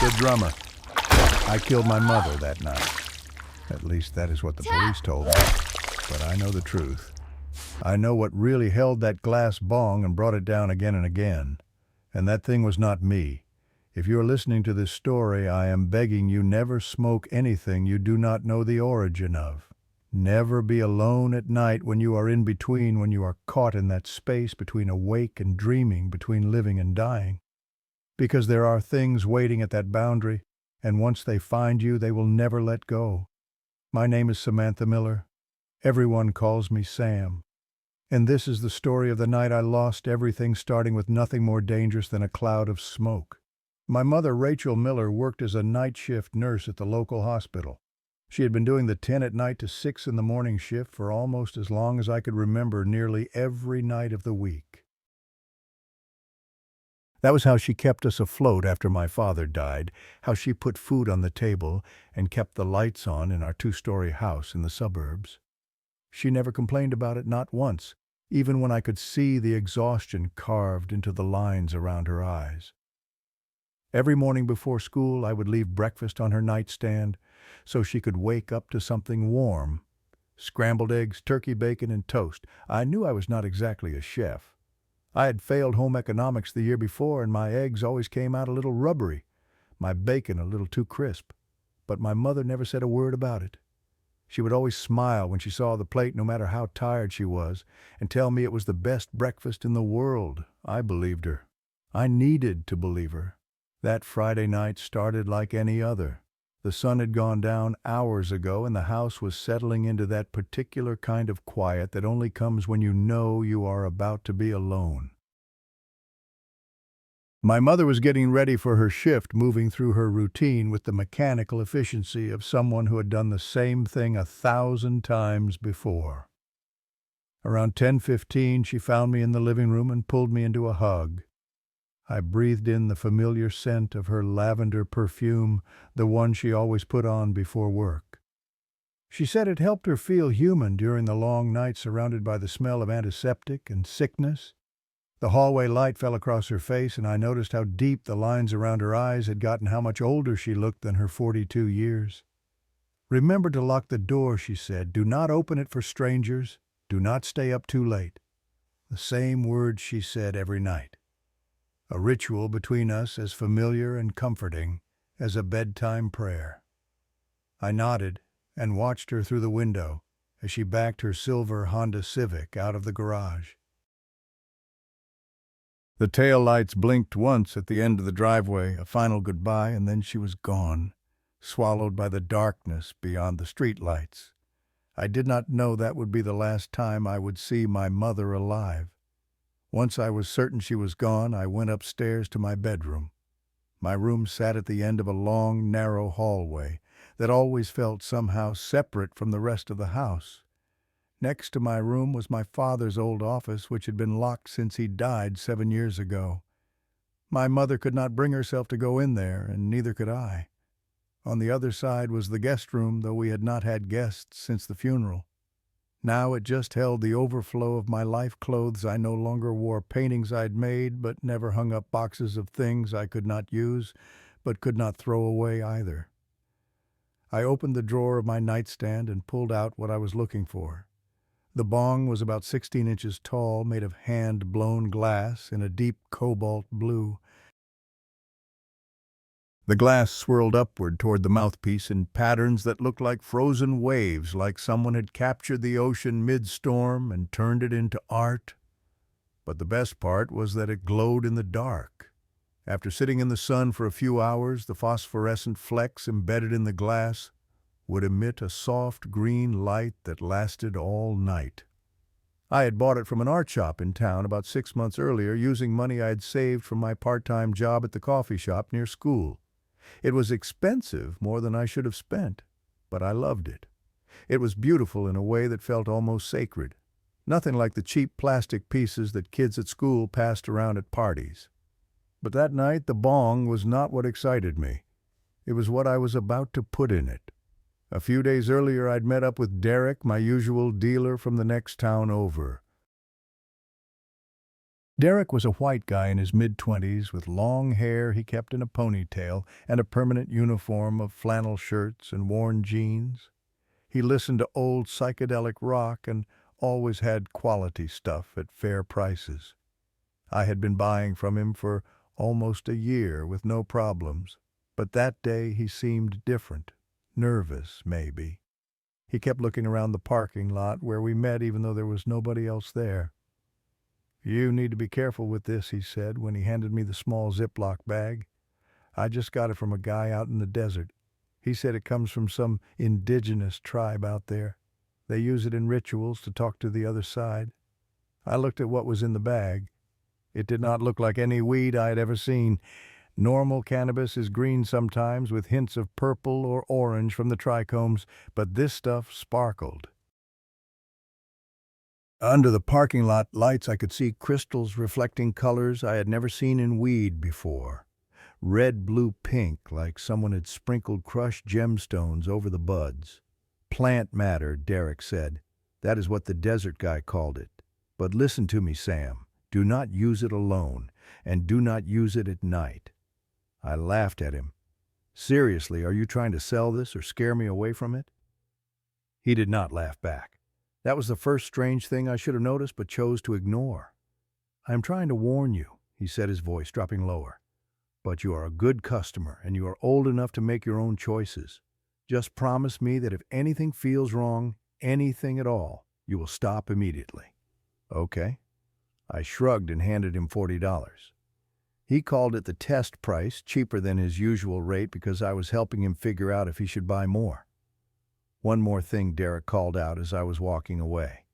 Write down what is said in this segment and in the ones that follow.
The drummer. I killed my mother that night. At least that is what the police told me. But I know the truth. I know what really held that glass bong and brought it down again and again. And that thing was not me. If you're listening to this story, I am begging you never smoke anything you do not know the origin of. Never be alone at night when you are in between, when you are caught in that space between awake and dreaming, between living and dying. Because there are things waiting at that boundary, and once they find you, they will never let go. My name is Samantha Miller. Everyone calls me Sam. And this is the story of the night I lost everything, starting with nothing more dangerous than a cloud of smoke. My mother, Rachel Miller, worked as a night shift nurse at the local hospital. She had been doing the 10 at night to 6 in the morning shift for almost as long as I could remember, nearly every night of the week. That was how she kept us afloat after my father died, how she put food on the table and kept the lights on in our 2-story house in the suburbs. She never complained about it, not once, even when I could see the exhaustion carved into the lines around her eyes. Every morning before school, I would leave breakfast on her nightstand so she could wake up to something warm. Scrambled eggs, turkey bacon, and toast. I knew I was not exactly a chef. I had failed home economics the year before, and my eggs always came out a little rubbery, my bacon a little too crisp. But my mother never said a word about it. She would always smile when she saw the plate, no matter how tired she was, and tell me it was the best breakfast in the world. I believed her. I needed to believe her. That Friday night started like any other. The sun had gone down hours ago, and the house was settling into that particular kind of quiet that only comes when you know you are about to be alone. My mother was getting ready for her shift, moving through her routine with the mechanical efficiency of someone who had done the same thing 1,000 times before. Around 10:15, she found me in the living room and pulled me into a hug. I breathed in the familiar scent of her lavender perfume, the one she always put on before work. She said it helped her feel human during the long night surrounded by the smell of antiseptic and sickness. The hallway light fell across her face, and I noticed how deep the lines around her eyes had gotten, how much older she looked than her 42 years. "Remember to lock the door," she said. "Do not open it for strangers. Do not stay up too late." The same words she said every night. A ritual between us as familiar and comforting as a bedtime prayer. I nodded and watched her through the window as she backed her silver Honda Civic out of the garage. The tail lights blinked once at the end of the driveway, a final goodbye, and then she was gone, swallowed by the darkness beyond the street lights. I did not know that would be the last time I would see my mother alive. Once I was certain she was gone, I went upstairs to my bedroom. My room sat at the end of a long, narrow hallway that always felt somehow separate from the rest of the house. Next to my room was my father's old office, which had been locked since he died 7 years ago. My mother could not bring herself to go in there, and neither could I. On the other side was the guest room, though we had not had guests since the funeral. Now it just held the overflow of my life clothes I no longer wore, paintings I'd made but never hung up, boxes of things I could not use but could not throw away either. I opened the drawer of my nightstand and pulled out what I was looking for. The bong was about 16 inches tall, made of hand-blown glass in a deep cobalt blue. The glass swirled upward toward the mouthpiece in patterns that looked like frozen waves, like someone had captured the ocean mid-storm and turned it into art. But the best part was that it glowed in the dark. After sitting in the sun for a few hours, the phosphorescent flecks embedded in the glass would emit a soft green light that lasted all night. I had bought it from an art shop in town about 6 months earlier, using money I had saved from my part-time job at the coffee shop near school. It was expensive, more than I should have spent, but I loved it. It was beautiful in a way that felt almost sacred. Nothing like the cheap plastic pieces that kids at school passed around at parties. But that night, the bong was not what excited me. It was what I was about to put in it. A few days earlier, I'd met up with Derek, my usual dealer from the next town over. Derek was a white guy in his mid-twenties with long hair he kept in a ponytail and a permanent uniform of flannel shirts and worn jeans. He listened to old psychedelic rock and always had quality stuff at fair prices. I had been buying from him for almost a year with no problems, but that day he seemed different, nervous maybe. He kept looking around the parking lot where we met even though there was nobody else there. "You need to be careful with this," he said when he handed me the small Ziploc bag. "I just got it from a guy out in the desert. He said it comes from some indigenous tribe out there. They use it in rituals to talk to the other side." I looked at what was in the bag. It did not look like any weed I had ever seen. Normal cannabis is green sometimes with hints of purple or orange from the trichomes, but this stuff sparkled. Under the parking lot lights I could see crystals reflecting colors I had never seen in weed before. Red, blue, pink, like someone had sprinkled crushed gemstones over the buds. "Plant matter," Derek said. "That is what the desert guy called it. But listen to me, Sam. Do not use it alone, and do not use it at night." I laughed at him. "Seriously, are you trying to sell this or scare me away from it?" He did not laugh back. That was the first strange thing I should have noticed but chose to ignore. "I am trying to warn you," he said, his voice dropping lower. "But you are a good customer, and you are old enough to make your own choices. Just promise me that if anything feels wrong, anything at all, you will stop immediately." "Okay." I shrugged and handed him $40. He called it the test price, cheaper than his usual rate because I was helping him figure out if he should buy more. "One more thing," Derek called out as I was walking away.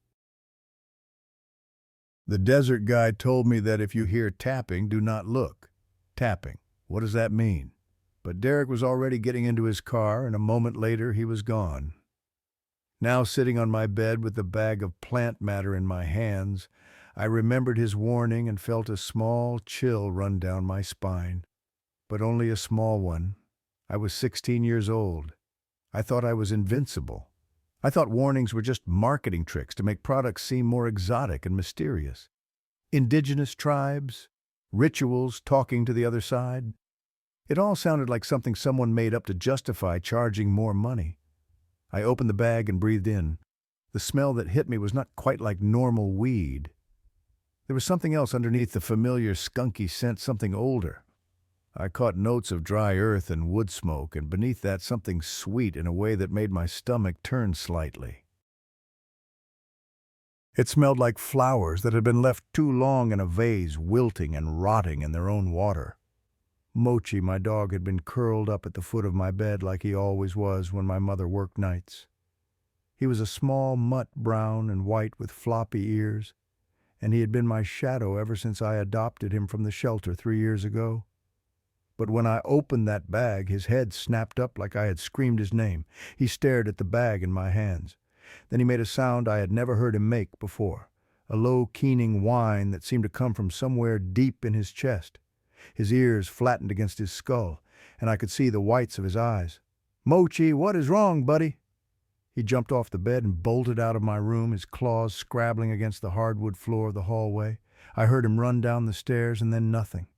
"The desert guy told me that if you hear tapping, do not look." Tapping. What does that mean? But Derek was already getting into his car, and a moment later he was gone. Now sitting on my bed with the bag of plant matter in my hands, I remembered his warning and felt a small chill run down my spine. But only a small one. I was 16 years old. I thought I was invincible. I thought warnings were just marketing tricks to make products seem more exotic and mysterious. Indigenous tribes, rituals talking to the other side. It all sounded like something someone made up to justify charging more money. I opened the bag and breathed in. The smell that hit me was not quite like normal weed. There was something else underneath the familiar skunky scent, something older. I caught notes of dry earth and wood smoke, and beneath that something sweet in a way that made my stomach turn slightly. It smelled like flowers that had been left too long in a vase, wilting and rotting in their own water. Mochi, my dog, had been curled up at the foot of my bed like he always was when my mother worked nights. He was a small mutt, brown and white with floppy ears, and he had been my shadow ever since I adopted him from the shelter 3 years ago. But when I opened that bag, his head snapped up like I had screamed his name. He stared at the bag in my hands. Then he made a sound I had never heard him make before, a low, keening whine that seemed to come from somewhere deep in his chest. His ears flattened against his skull, and I could see the whites of his eyes. "Mochi, what is wrong, buddy?" He jumped off the bed and bolted out of my room, his claws scrabbling against the hardwood floor of the hallway. I heard him run down the stairs, and then nothing.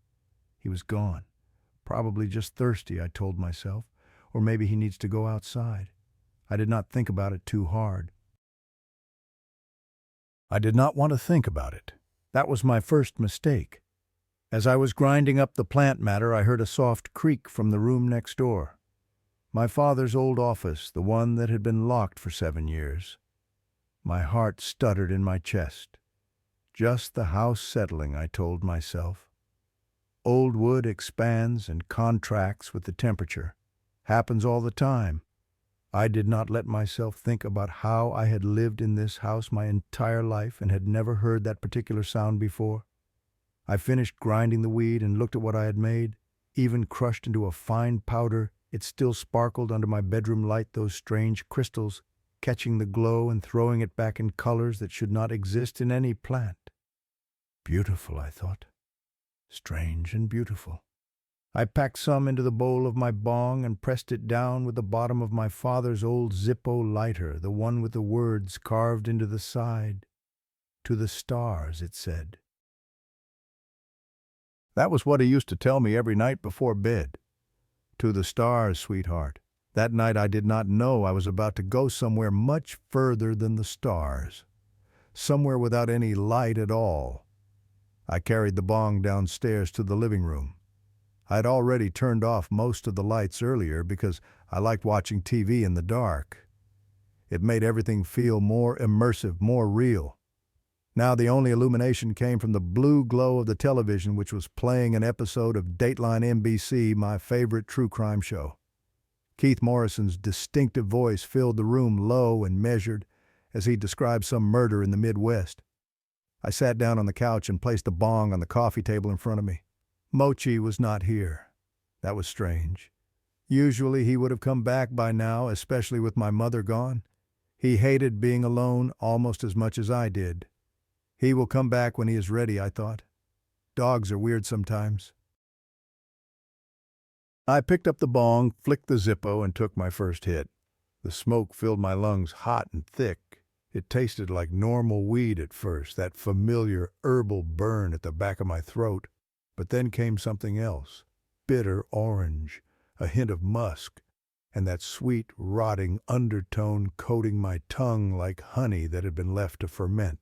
He was gone. Probably just thirsty, I told myself, or maybe he needs to go outside. I did not think about it too hard. I did not want to think about it. That was my first mistake. As I was grinding up the plant matter, I heard a soft creak from the room next door. My father's old office, the one that had been locked for 7 years. My heart stuttered in my chest. Just the house settling, I told myself. Old wood expands and contracts with the temperature. Happens all the time. I did not let myself think about how I had lived in this house my entire life and had never heard that particular sound before. I finished grinding the weed and looked at what I had made. Even crushed into a fine powder, it still sparkled under my bedroom light, those strange crystals, catching the glow and throwing it back in colors that should not exist in any plant. Beautiful, I thought. Strange and beautiful. I packed some into the bowl of my bong and pressed it down with the bottom of my father's old Zippo lighter, the one with the words carved into the side. "To the stars," it said. That was what he used to tell me every night before bed. To the stars, sweetheart. That night I did not know I was about to go somewhere much further than the stars. Somewhere without any light at all. I carried the bong downstairs to the living room. I'd already turned off most of the lights earlier because I liked watching TV in the dark. It made everything feel more immersive, more real. Now the only illumination came from the blue glow of the television, which was playing an episode of Dateline NBC, my favorite true crime show. Keith Morrison's distinctive voice filled the room low and measured as he described some murder in the Midwest. I sat down on the couch and placed a bong on the coffee table in front of me. Mochi was not here. That was strange. Usually he would have come back by now, especially with my mother gone. He hated being alone almost as much as I did. He will come back when he is ready, I thought. Dogs are weird sometimes. I picked up the bong, flicked the Zippo, and took my first hit. The smoke filled my lungs hot and thick. It tasted like normal weed at first, that familiar herbal burn at the back of my throat. But then came something else, bitter orange, a hint of musk, and that sweet, rotting undertone coating my tongue like honey that had been left to ferment.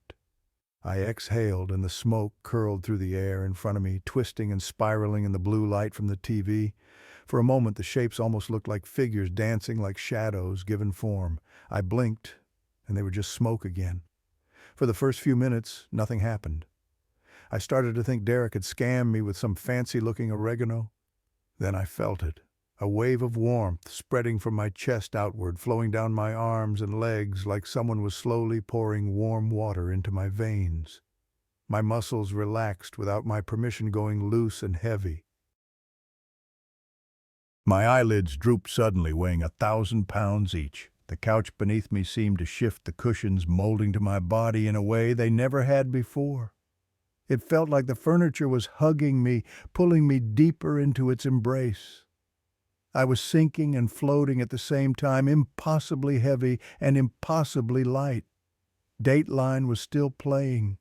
I exhaled, and the smoke curled through the air in front of me, twisting and spiraling in the blue light from the TV. For a moment, the shapes almost looked like figures dancing like shadows given form. I blinked, and they were just smoke again. For the first few minutes, nothing happened. I started to think Derek had scammed me with some fancy-looking oregano. Then I felt it, a wave of warmth spreading from my chest outward, flowing down my arms and legs like someone was slowly pouring warm water into my veins. My muscles relaxed without my permission, going loose and heavy. My eyelids drooped suddenly, weighing 1,000 pounds each. The couch beneath me seemed to shift, the cushions molding to my body in a way they never had before. It felt like the furniture was hugging me, pulling me deeper into its embrace. I was sinking and floating at the same time, impossibly heavy and impossibly light. Dateline was still playing.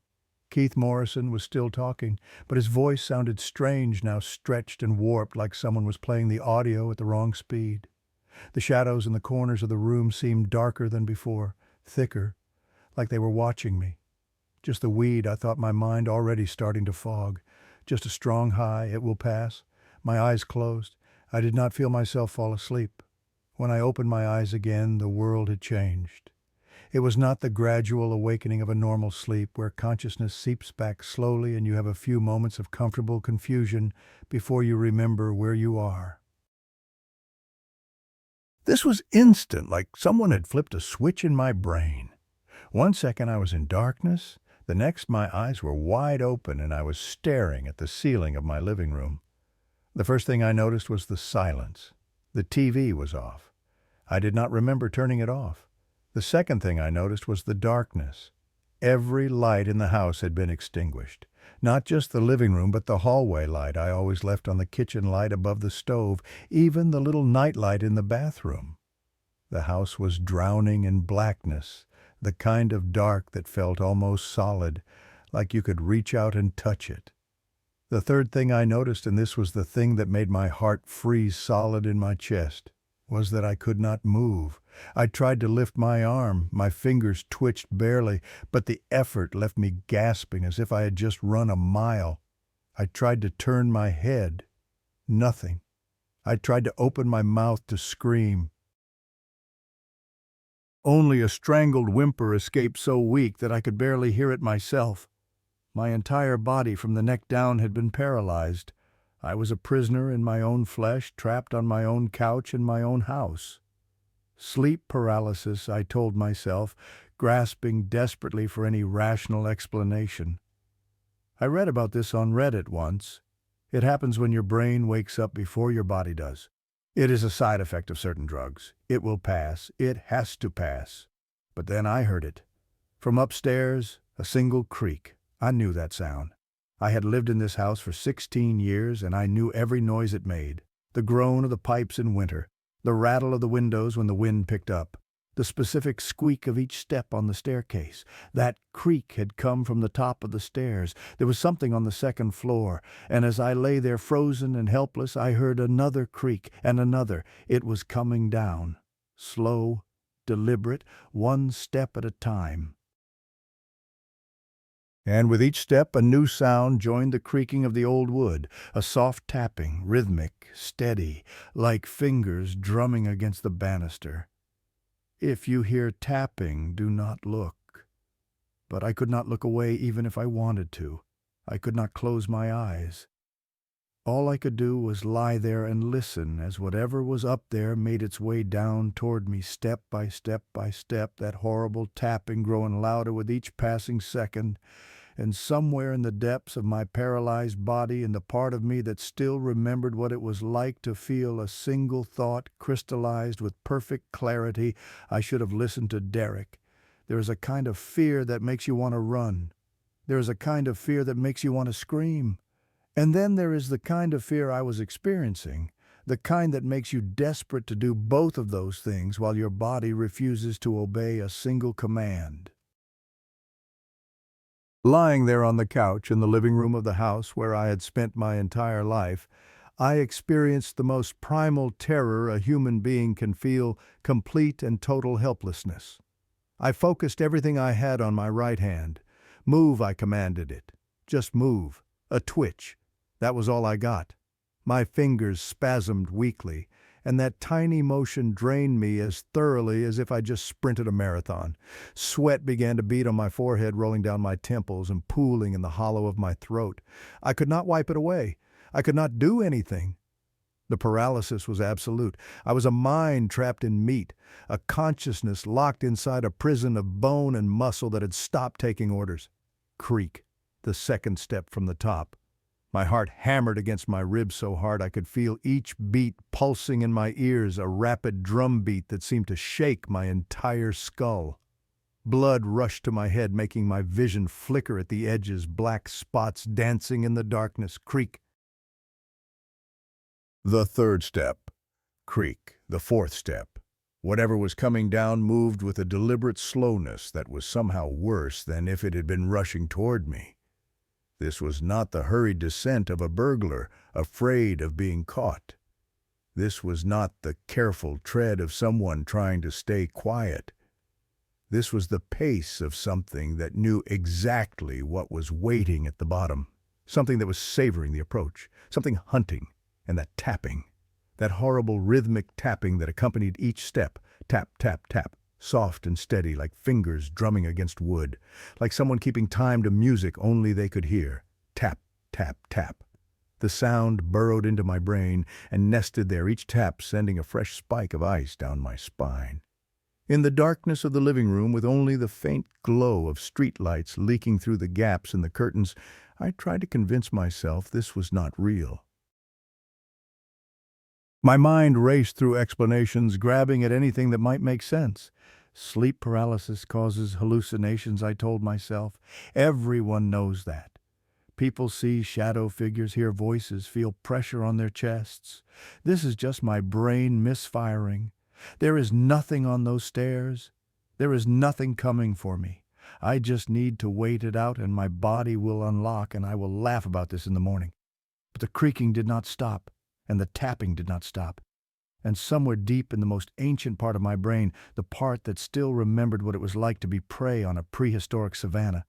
Keith Morrison was still talking, but his voice sounded strange now, stretched and warped like someone was playing the audio at the wrong speed. The shadows in the corners of the room seemed darker than before, thicker, like they were watching me. Just the weed, I thought, my mind already starting to fog. Just a strong high, it will pass. My eyes closed. I did not feel myself fall asleep. When I opened my eyes again, the world had changed. It was not the gradual awakening of a normal sleep where consciousness seeps back slowly and you have a few moments of comfortable confusion before you remember where you are. This was instant, like someone had flipped a switch in my brain. One second I was in darkness, the next my eyes were wide open and I was staring at the ceiling of my living room. The first thing I noticed was the silence. The TV was off. I did not remember turning it off. The second thing I noticed was the darkness. Every light in the house had been extinguished. Not just the living room, but the hallway light I always left on, the kitchen light above the stove, even the little night light in the bathroom. The house was drowning in blackness, the kind of dark that felt almost solid, like you could reach out and touch it. The third thing I noticed, and this was the thing that made my heart freeze solid in my chest, was that I could not move. I tried to lift my arm, my fingers twitched barely, but the effort left me gasping as if I had just run a mile. I tried to turn my head. Nothing. I tried to open my mouth to scream. Only a strangled whimper escaped, so weak that I could barely hear it myself. My entire body from the neck down had been paralyzed. I was a prisoner in my own flesh, trapped on my own couch in my own house. Sleep paralysis, I told myself, grasping desperately for any rational explanation. I read about this on Reddit once. It happens when your brain wakes up before your body does. It is a side effect of certain drugs. It will pass. It has to pass. But then I heard it. From upstairs, a single creak. I knew that sound. I had lived in this house for 16 years, and I knew every noise it made. The groan of the pipes in winter, the rattle of the windows when the wind picked up, the specific squeak of each step on the staircase. That creak had come from the top of the stairs. There was something on the second floor, and as I lay there frozen and helpless, I heard another creak and another. It was coming down. Slow, deliberate, one step at a time. And with each step, a new sound joined the creaking of the old wood, a soft tapping, rhythmic, steady, like fingers drumming against the banister. If you hear tapping, do not look. But I could not look away even if I wanted to. I could not close my eyes. All I could do was lie there and listen as whatever was up there made its way down toward me step by step by step, that horrible tapping growing louder with each passing second. And somewhere in the depths of my paralyzed body, in the part of me that still remembered what it was like to feel a single thought crystallized with perfect clarity, I should have listened to Derek. There is a kind of fear that makes you want to run. There is a kind of fear that makes you want to scream. And then there is the kind of fear I was experiencing, the kind that makes you desperate to do both of those things while your body refuses to obey a single command. Lying there on the couch in the living room of the house where I had spent my entire life, I experienced the most primal terror a human being can feel, complete and total helplessness. I focused everything I had on my right hand. Move, I commanded it. Just move. A twitch. That was all I got. My fingers spasmed weakly, and that tiny motion drained me as thoroughly as if I just sprinted a marathon. Sweat began to bead on my forehead, rolling down my temples and pooling in the hollow of my throat. I could not wipe it away. I could not do anything. The paralysis was absolute. I was a mind trapped in meat, a consciousness locked inside a prison of bone and muscle that had stopped taking orders. Creak, the second step from the top. My heart hammered against my ribs so hard I could feel each beat pulsing in my ears, a rapid drum beat that seemed to shake my entire skull. Blood rushed to my head, making my vision flicker at the edges, black spots dancing in the darkness. Creak. The third step. Creak. The fourth step. Whatever was coming down moved with a deliberate slowness that was somehow worse than if it had been rushing toward me. This was not the hurried descent of a burglar, afraid of being caught. This was not the careful tread of someone trying to stay quiet. This was the pace of something that knew exactly what was waiting at the bottom, something that was savoring the approach, something hunting, and that tapping, that horrible rhythmic tapping that accompanied each step, tap, tap, tap. Soft and steady, like fingers drumming against wood, like someone keeping time to music only they could hear. Tap, tap, tap. The sound burrowed into my brain and nested there, each tap sending a fresh spike of ice down my spine. In the darkness of the living room, with only the faint glow of streetlights leaking through the gaps in the curtains, I tried to convince myself this was not real. My mind raced through explanations, grabbing at anything that might make sense. Sleep paralysis causes hallucinations, I told myself. Everyone knows that. People see shadow figures, hear voices, feel pressure on their chests. This is just my brain misfiring. There is nothing on those stairs. There is nothing coming for me. I just need to wait it out and my body will unlock and I will laugh about this in the morning. But the creaking did not stop, and the tapping did not stop. And somewhere deep in the most ancient part of my brain, the part that still remembered what it was like to be prey on a prehistoric savanna,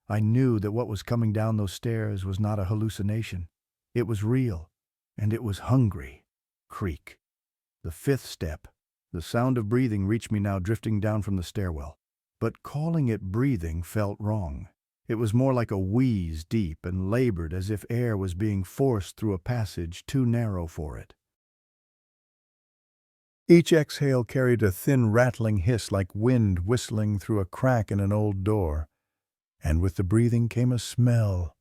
I knew that what was coming down those stairs was not a hallucination. It was real, and it was hungry. Creak. The fifth step. The sound of breathing reached me now, drifting down from the stairwell. But calling it breathing felt wrong. It was more like a wheeze, deep and labored, as if air was being forced through a passage too narrow for it. Each exhale carried a thin rattling hiss like wind whistling through a crack in an old door. And with the breathing came a smell.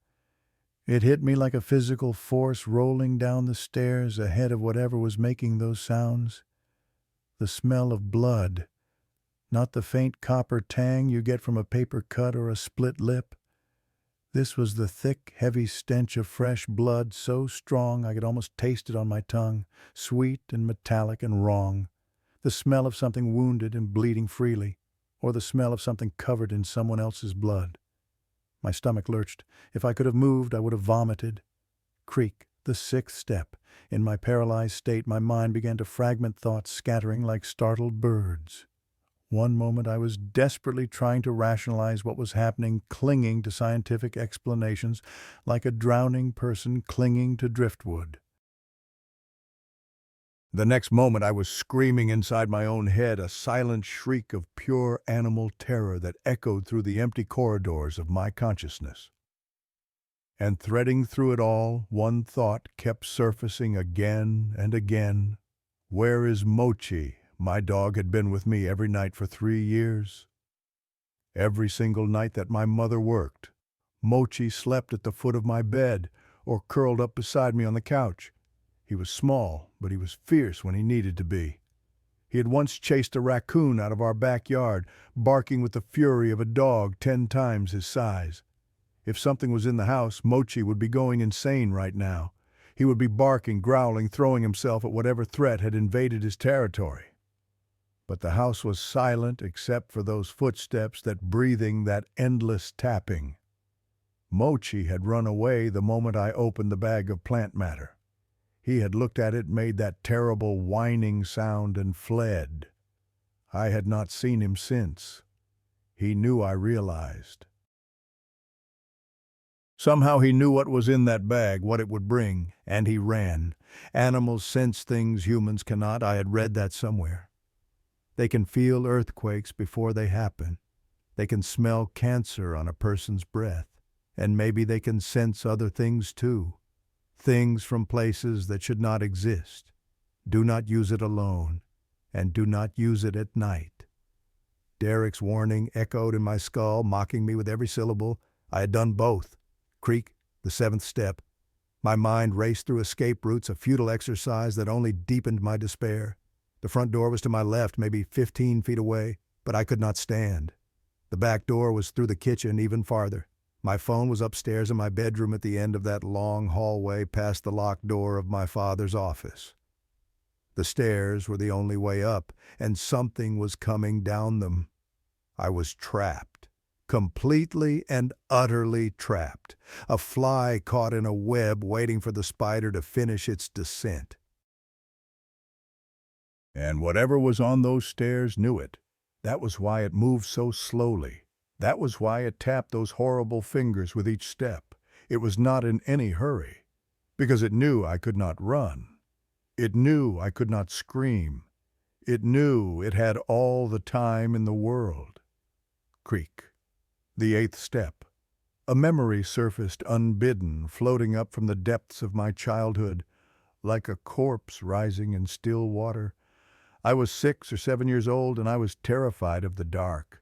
It hit me like a physical force rolling down the stairs ahead of whatever was making those sounds. The smell of blood, not the faint copper tang you get from a paper cut or a split lip. This was the thick, heavy stench of fresh blood, so strong I could almost taste it on my tongue, sweet and metallic and wrong. The smell of something wounded and bleeding freely, or the smell of something covered in someone else's blood. My stomach lurched. If I could have moved, I would have vomited. Creak, the sixth step. In my paralyzed state, my mind began to fragment thoughts, scattering like startled birds. One moment I was desperately trying to rationalize what was happening, clinging to scientific explanations, like a drowning person clinging to driftwood. The next moment I was screaming inside my own head, a silent shriek of pure animal terror that echoed through the empty corridors of my consciousness. And threading through it all, one thought kept surfacing again and again. Where is Mochi? My dog had been with me every night for 3 years. Every single night that my mother worked, Mochi slept at the foot of my bed or curled up beside me on the couch. He was small, but he was fierce when he needed to be. He had once chased a raccoon out of our backyard, barking with the fury of a dog 10 times his size. If something was in the house, Mochi would be going insane right now. He would be barking, growling, throwing himself at whatever threat had invaded his territory. But the house was silent except for those footsteps, that breathing, that endless tapping. Mochi had run away the moment I opened the bag of plant matter. He had looked at it, made that terrible whining sound, and fled. I had not seen him since. He knew, I realized. Somehow he knew what was in that bag, what it would bring, and he ran. Animals sense things humans cannot. I had read that somewhere. They can feel earthquakes before they happen. They can smell cancer on a person's breath. And maybe they can sense other things too. Things from places that should not exist. Do not use it alone, and do not use it at night. Derek's warning echoed in my skull, mocking me with every syllable. I had done both. Creak, the 7th step. My mind raced through escape routes, a futile exercise that only deepened my despair. The front door was to my left, maybe 15 feet away, but I could not stand. The back door was through the kitchen, even farther. My phone was upstairs in my bedroom at the end of that long hallway past the locked door of my father's office. The stairs were the only way up, and something was coming down them. I was trapped, completely and utterly trapped, a fly caught in a web waiting for the spider to finish its descent. And whatever was on those stairs knew it. That was why it moved so slowly. That was why it tapped those horrible fingers with each step. It was not in any hurry, because it knew I could not run. It knew I could not scream. It knew it had all the time in the world. Creak. The 8th step. A memory surfaced unbidden, floating up from the depths of my childhood, like a corpse rising in still water. I was 6 or 7 years old, and I was terrified of the dark.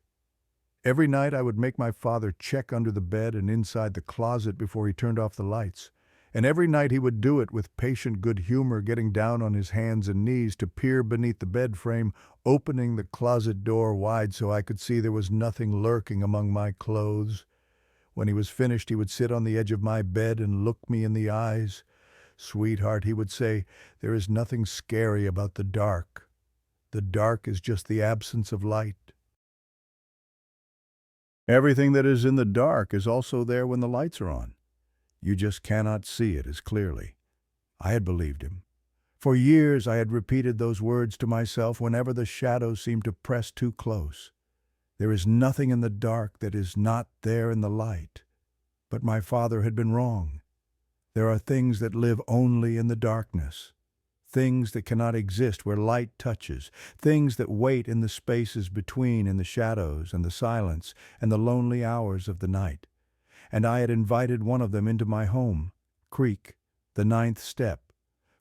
Every night I would make my father check under the bed and inside the closet before he turned off the lights. And every night he would do it with patient good humor, getting down on his hands and knees to peer beneath the bed frame, opening the closet door wide so I could see there was nothing lurking among my clothes. When he was finished, he would sit on the edge of my bed and look me in the eyes. "Sweetheart," he would say, "there is nothing scary about the dark. The dark is just the absence of light. Everything that is in the dark is also there when the lights are on. You just cannot see it as clearly." I had believed him. For years I had repeated those words to myself whenever the shadows seemed to press too close. There is nothing in the dark that is not there in the light. But my father had been wrong. There are things that live only in the darkness. Things that cannot exist where light touches, things that wait in the spaces between, in the shadows and the silence and the lonely hours of the night. And I had invited one of them into my home. Creak, the 9th step.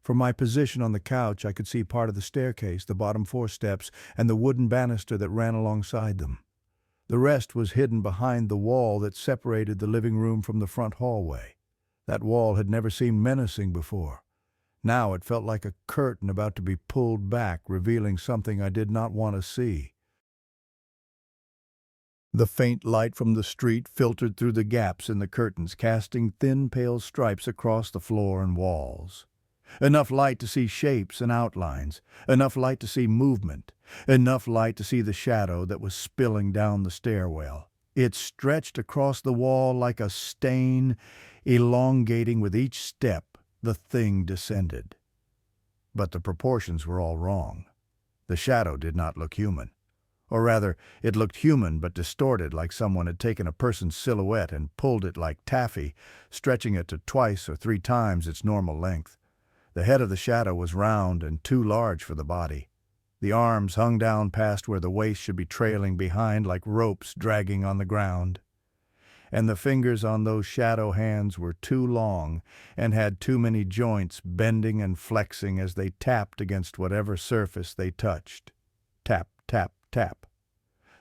From my position on the couch, I could see part of the staircase, the bottom 4 steps, and the wooden banister that ran alongside them. The rest was hidden behind the wall that separated the living room from the front hallway. That wall had never seemed menacing before. Now it felt like a curtain about to be pulled back, revealing something I did not want to see. The faint light from the street filtered through the gaps in the curtains, casting thin, pale stripes across the floor and walls. Enough light to see shapes and outlines, enough light to see movement, enough light to see the shadow that was spilling down the stairwell. It stretched across the wall like a stain, elongating with each step the thing descended. But the proportions were all wrong. The shadow did not look human. Or rather, it looked human but distorted, like someone had taken a person's silhouette and pulled it like taffy, stretching it to twice or three times its normal length. The head of the shadow was round and too large for the body. The arms hung down past where the waist should be trailing behind like ropes dragging on the ground. And the fingers on those shadow hands were too long and had too many joints bending and flexing as they tapped against whatever surface they touched. Tap, tap, tap.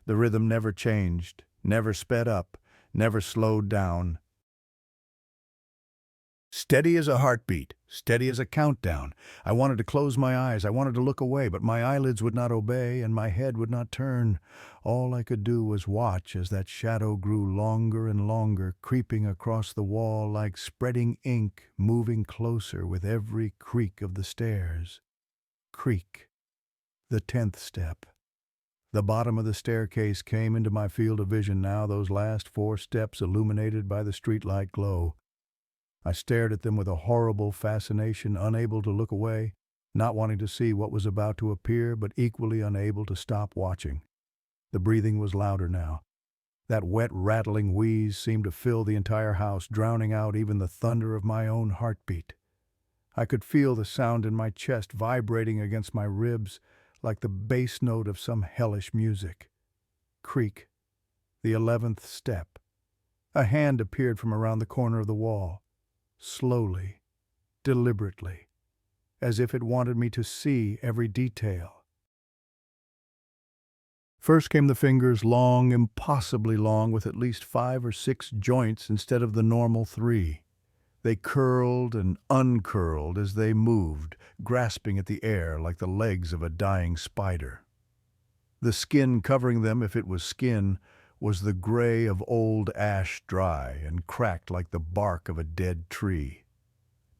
The rhythm never changed, never sped up, never slowed down. Steady as a heartbeat, steady as a countdown. I wanted to close my eyes, I wanted to look away, but my eyelids would not obey and my head would not turn. All I could do was watch as that shadow grew longer and longer, creeping across the wall like spreading ink, moving closer with every creak of the stairs. Creak. The 10th step. The bottom of the staircase came into my field of vision now, those last 4 steps illuminated by the streetlight glow. I stared at them with a horrible fascination, unable to look away, not wanting to see what was about to appear, but equally unable to stop watching. The breathing was louder now. That wet, rattling wheeze seemed to fill the entire house, drowning out even the thunder of my own heartbeat. I could feel the sound in my chest vibrating against my ribs like the bass note of some hellish music. Creak. The 11th step. A hand appeared from around the corner of the wall. Slowly, deliberately, as if it wanted me to see every detail. First came the fingers, long, impossibly long, with at least 5 or 6 joints instead of the normal 3. They curled and uncurled as they moved, grasping at the air like the legs of a dying spider. The skin covering them, if it was skin, was the gray of old ash, dry and cracked like the bark of a dead tree.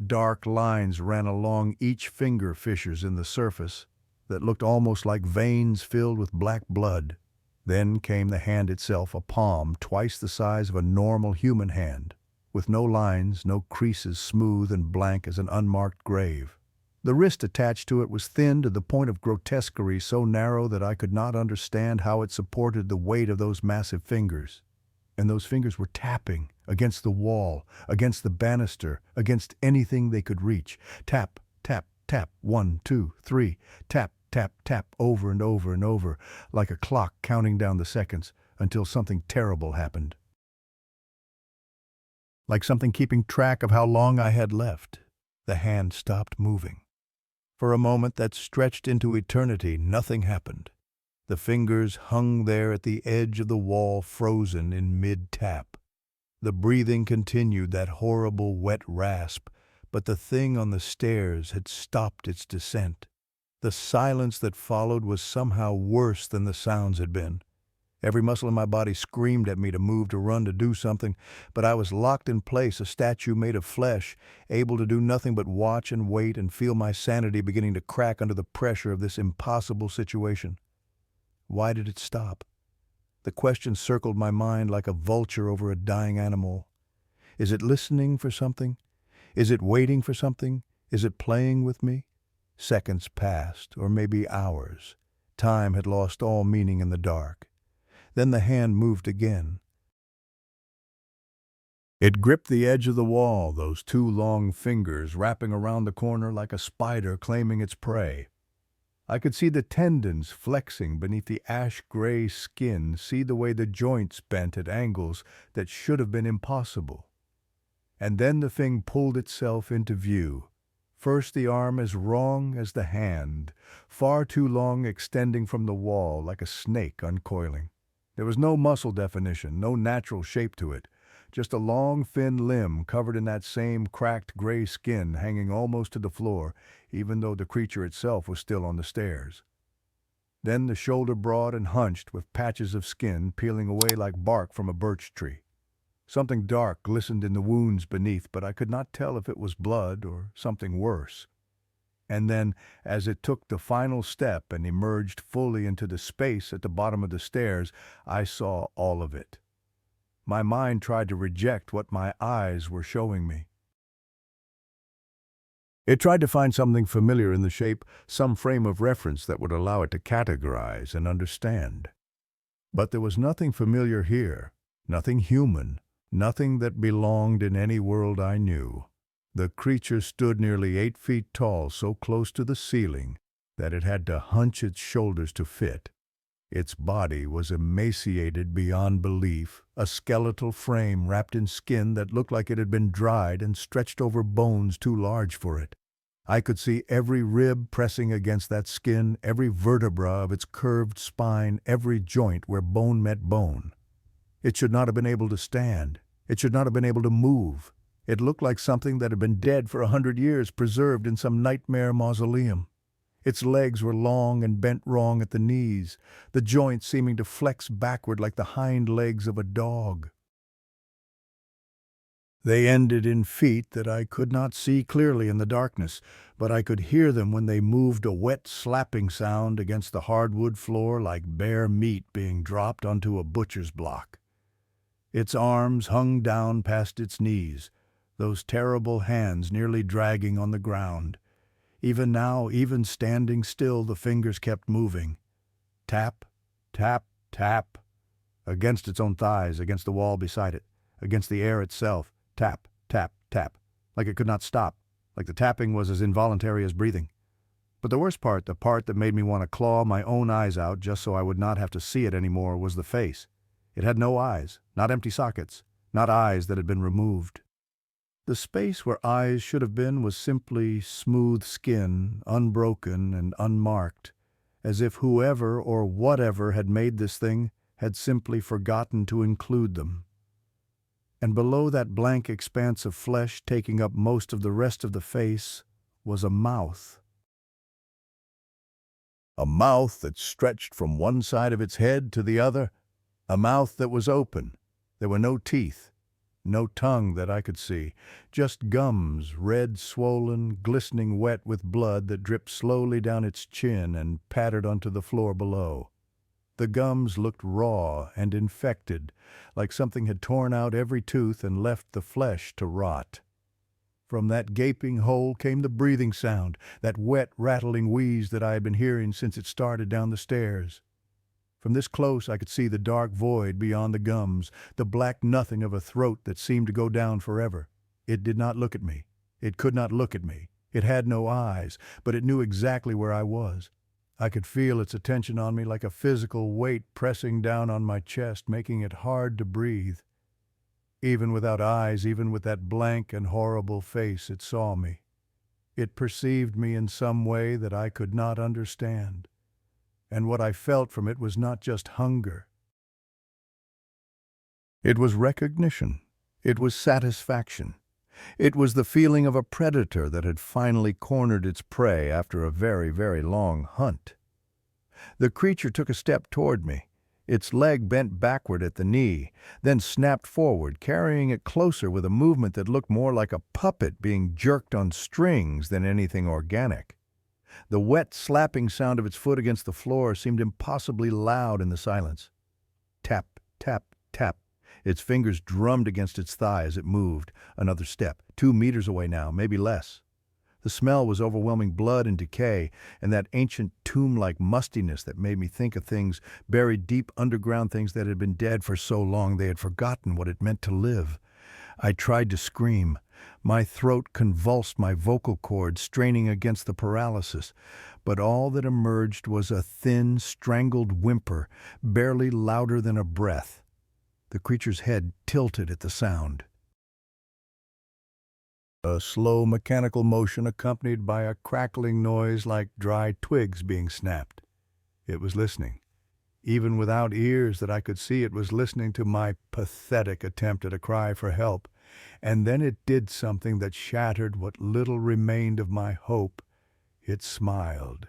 Dark lines ran along each finger fissures in the surface that looked almost like veins filled with black blood. Then came the hand itself, a palm twice the size of a normal human hand, with no lines, no creases, smooth and blank as an unmarked grave. The wrist attached to it was thin to the point of grotesquerie, so narrow that I could not understand how it supported the weight of those massive fingers. And those fingers were tapping against the wall, against the banister, against anything they could reach. Tap, tap, tap, 1, 2, 3, tap, tap, tap, over and over and over, like a clock counting down the seconds until something terrible happened. Like something keeping track of how long I had left, the hand stopped moving. For a moment that stretched into eternity, nothing happened. The fingers hung there at the edge of the wall, frozen in mid-tap. The breathing continued, that horrible wet rasp, but the thing on the stairs had stopped its descent. The silence that followed was somehow worse than the sounds had been. Every muscle in my body screamed at me to move, to run, to do something, but I was locked in place, a statue made of flesh, able to do nothing but watch and wait and feel my sanity beginning to crack under the pressure of this impossible situation. Why did it stop? The question circled my mind like a vulture over a dying animal. Is it listening for something? Is it waiting for something? Is it playing with me? Seconds passed, or maybe hours. Time had lost all meaning in the dark. Then the hand moved again. It gripped the edge of the wall, those 2 long fingers wrapping around the corner like a spider claiming its prey. I could see the tendons flexing beneath the ash-gray skin, see the way the joints bent at angles that should have been impossible. And then the thing pulled itself into view. First the arm as wrong as the hand, far too long, extending from the wall like a snake uncoiling. There was no muscle definition, no natural shape to it, just a long, thin limb covered in that same cracked gray skin hanging almost to the floor, even though the creature itself was still on the stairs. Then the shoulder broad and hunched, with patches of skin peeling away like bark from a birch tree. Something dark glistened in the wounds beneath, but I could not tell if it was blood or something worse. And then, as it took the final step and emerged fully into the space at the bottom of the stairs, I saw all of it. My mind tried to reject what my eyes were showing me. It tried to find something familiar in the shape, some frame of reference that would allow it to categorize and understand. But there was nothing familiar here, nothing human, nothing that belonged in any world I knew. The creature stood nearly 8 feet tall, so close to the ceiling that it had to hunch its shoulders to fit. Its body was emaciated beyond belief, a skeletal frame wrapped in skin that looked like it had been dried and stretched over bones too large for it. I could see every rib pressing against that skin, every vertebra of its curved spine, every joint where bone met bone. It should not have been able to stand. It should not have been able to move. It looked like something that had been dead for 100 years, preserved in some nightmare mausoleum. Its legs were long and bent wrong at the knees, the joints seeming to flex backward like the hind legs of a dog. They ended in feet that I could not see clearly in the darkness, but I could hear them when they moved, a wet slapping sound against the hardwood floor like bare meat being dropped onto a butcher's block. Its arms hung down past its knees, those terrible hands nearly dragging on the ground. Even now, even standing still, the fingers kept moving. Tap, tap, tap. Against its own thighs, against the wall beside it, against the air itself. Tap, tap, tap. Like it could not stop. Like the tapping was as involuntary as breathing. But the worst part, the part that made me want to claw my own eyes out just so I would not have to see it anymore, was the face. It had no eyes, not empty sockets, not eyes that had been removed. The space where eyes should have been was simply smooth skin, unbroken and unmarked, as if whoever or whatever had made this thing had simply forgotten to include them. And below that blank expanse of flesh taking up most of the rest of the face was a mouth. A mouth that stretched from one side of its head to the other, a mouth that was open. There were no teeth. No tongue that I could see, just gums, red, swollen, glistening wet with blood that dripped slowly down its chin and pattered onto the floor below. The gums looked raw and infected, like something had torn out every tooth and left the flesh to rot. From that gaping hole came the breathing sound, that wet, rattling wheeze that I had been hearing since it started down the stairs. From this close I could see the dark void beyond the gums, the black nothing of a throat that seemed to go down forever. It did not look at me. It could not look at me. It had no eyes, but it knew exactly where I was. I could feel its attention on me like a physical weight pressing down on my chest, making it hard to breathe. Even without eyes, even with that blank and horrible face, it saw me. It perceived me in some way that I could not understand. And what I felt from it was not just hunger. It was recognition. It was satisfaction. It was the feeling of a predator that had finally cornered its prey after a very, very long hunt. The creature took a step toward me. Its leg bent backward at the knee, then snapped forward, carrying it closer with a movement that looked more like a puppet being jerked on strings than anything organic. The wet, slapping sound of its foot against the floor seemed impossibly loud in the silence. Tap, tap, tap. Its fingers drummed against its thigh as it moved. Another step, 2 meters away now, maybe less. The smell was overwhelming blood and decay, and that ancient tomb-like mustiness that made me think of things buried deep underground, things that had been dead for so long they had forgotten what it meant to live. I tried to scream. My throat convulsed my vocal cords, straining against the paralysis, but all that emerged was a thin, strangled whimper, barely louder than a breath. The creature's head tilted at the sound. A slow mechanical motion accompanied by a crackling noise like dry twigs being snapped. It was listening. Even without ears that I could see, it was listening to my pathetic attempt at a cry for help. And then it did something that shattered what little remained of my hope. It smiled.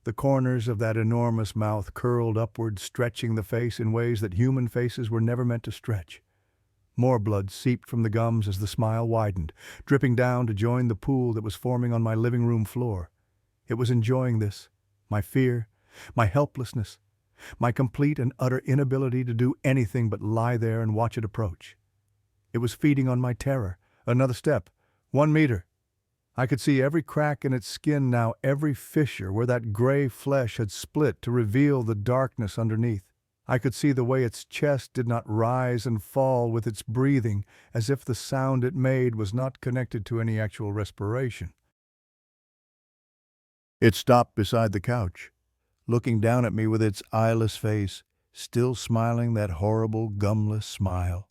The corners of that enormous mouth curled upward, stretching the face in ways that human faces were never meant to stretch. More blood seeped from the gums as the smile widened, dripping down to join the pool that was forming on my living room floor. It was enjoying this, my fear, my helplessness, my complete and utter inability to do anything but lie there and watch it approach. It was feeding on my terror. Another step, 1 meter. I could see every crack in its skin now, every fissure where that gray flesh had split to reveal the darkness underneath. I could see the way its chest did not rise and fall with its breathing, as if the sound it made was not connected to any actual respiration. It stopped beside the couch, looking down at me with its eyeless face, still smiling that horrible, gumless smile.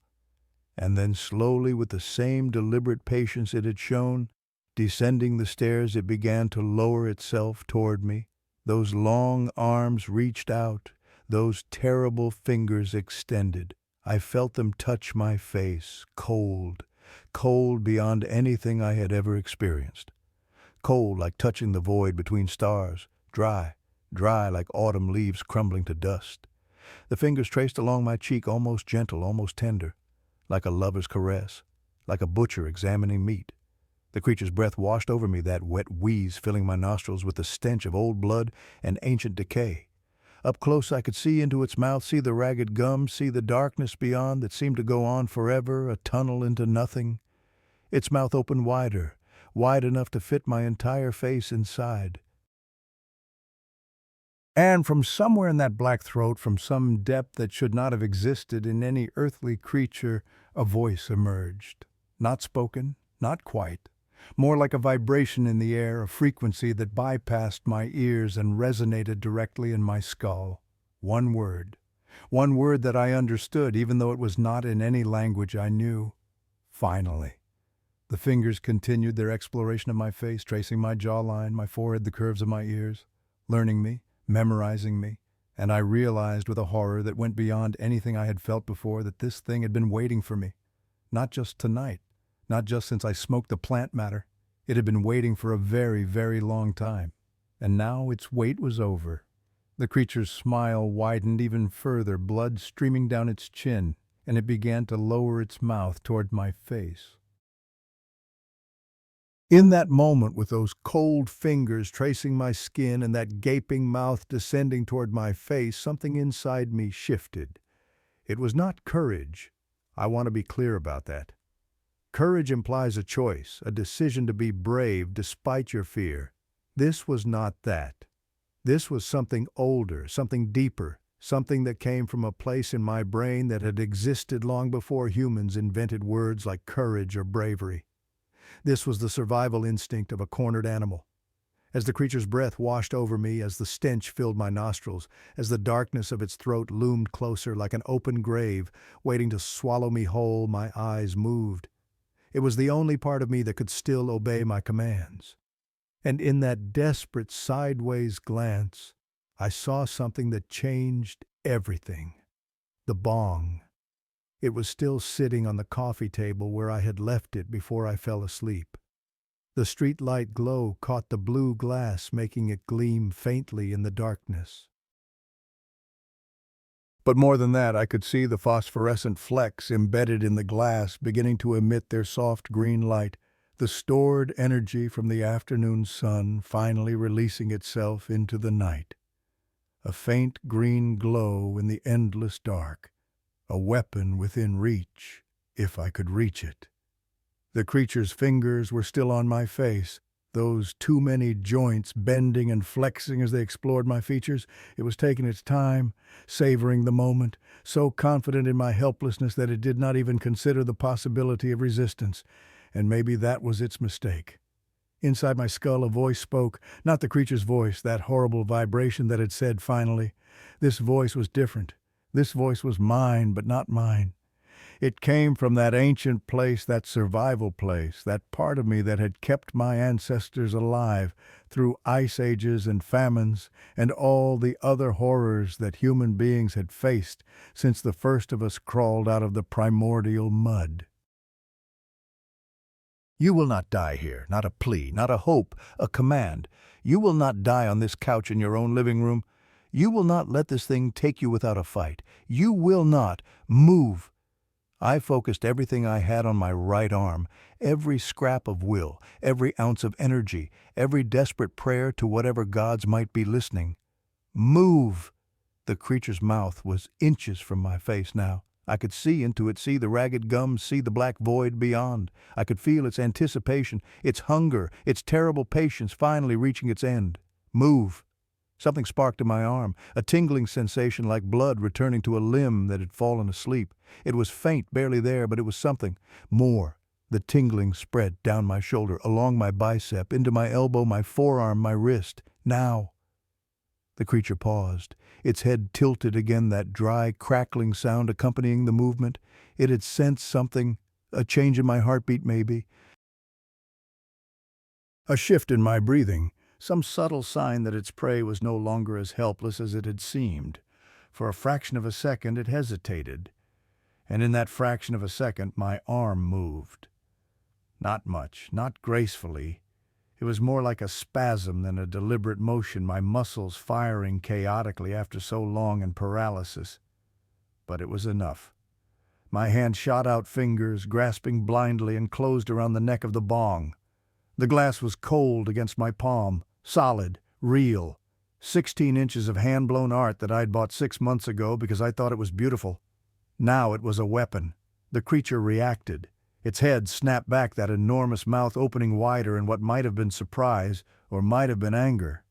And then slowly, with the same deliberate patience it had shown, descending the stairs, it began to lower itself toward me. Those long arms reached out, those terrible fingers extended. I felt them touch my face, cold, cold beyond anything I had ever experienced. Cold like touching the void between stars, dry, dry like autumn leaves crumbling to dust. The fingers traced along my cheek, almost gentle, almost tender, like a lover's caress, like a butcher examining meat. The creature's breath washed over me, that wet wheeze filling my nostrils with the stench of old blood and ancient decay. Up close I could see into its mouth, see the ragged gums, see the darkness beyond that seemed to go on forever, a tunnel into nothing. Its mouth opened wider, wide enough to fit my entire face inside. And from somewhere in that black throat, from some depth that should not have existed in any earthly creature, a voice emerged. Not spoken, not quite. More like a vibration in the air, a frequency that bypassed my ears and resonated directly in my skull. One word that I understood, even though it was not in any language I knew. Finally. The fingers continued their exploration of my face, tracing my jawline, my forehead, the curves of my ears, learning me, memorizing me, and I realized with a horror that went beyond anything I had felt before that this thing had been waiting for me. Not just tonight. Not just since I smoked the plant matter. It had been waiting for a very, very long time. And now its wait was over. The creature's smile widened even further, blood streaming down its chin, and it began to lower its mouth toward my face. In that moment, with those cold fingers tracing my skin and that gaping mouth descending toward my face, something inside me shifted. It was not courage. I want to be clear about that. Courage implies a choice, a decision to be brave despite your fear. This was not that. This was something older, something deeper, something that came from a place in my brain that had existed long before humans invented words like courage or bravery. This was the survival instinct of a cornered animal. As the creature's breath washed over me, as the stench filled my nostrils, as the darkness of its throat loomed closer like an open grave, waiting to swallow me whole, my eyes moved. It was the only part of me that could still obey my commands. And in that desperate sideways glance, I saw something that changed everything. The bong. It was still sitting on the coffee table where I had left it before I fell asleep. The street light glow caught the blue glass, making it gleam faintly in the darkness. But more than that, I could see the phosphorescent flecks embedded in the glass beginning to emit their soft green light, the stored energy from the afternoon sun finally releasing itself into the night. A faint green glow in the endless dark, a weapon within reach, if I could reach it. The creature's fingers were still on my face, those too many joints bending and flexing as they explored my features. It was taking its time, savoring the moment, so confident in my helplessness that it did not even consider the possibility of resistance. And maybe that was its mistake. Inside my skull, a voice spoke, not the creature's voice, that horrible vibration that had said finally. This voice was different. This voice was mine, but not mine. It came from that ancient place, that survival place, that part of me that had kept my ancestors alive through ice ages and famines and all the other horrors that human beings had faced since the first of us crawled out of the primordial mud. You will not die here, not a plea, not a hope, a command. You will not die on this couch in your own living room. You will not let this thing take you without a fight. You will not move. I focused everything I had on my right arm, every scrap of will, every ounce of energy, every desperate prayer to whatever gods might be listening. Move! The creature's mouth was inches from my face now. I could see into it, see the ragged gums, see the black void beyond. I could feel its anticipation, its hunger, its terrible patience finally reaching its end. Move! Something sparked in my arm, a tingling sensation like blood returning to a limb that had fallen asleep. It was faint, barely there, but it was something. More. The tingling spread down my shoulder, along my bicep, into my elbow, my forearm, my wrist. Now. The creature paused, its head tilted again, that dry, crackling sound accompanying the movement. It had sensed something, a change in my heartbeat maybe, a shift in my breathing, some subtle sign that its prey was no longer as helpless as it had seemed. For a fraction of a second it hesitated, and in that fraction of a second my arm moved. Not much, not gracefully. It was more like a spasm than a deliberate motion, my muscles firing chaotically after so long in paralysis. But it was enough. My hand shot out, fingers grasping blindly, and closed around the neck of the bong. The glass was cold against my palm, solid, real. 16 inches of hand-blown art that I'd bought 6 months ago because I thought it was beautiful. Now it was a weapon. The creature reacted. Its head snapped back, that enormous mouth opening wider in what might have been surprise or might have been anger.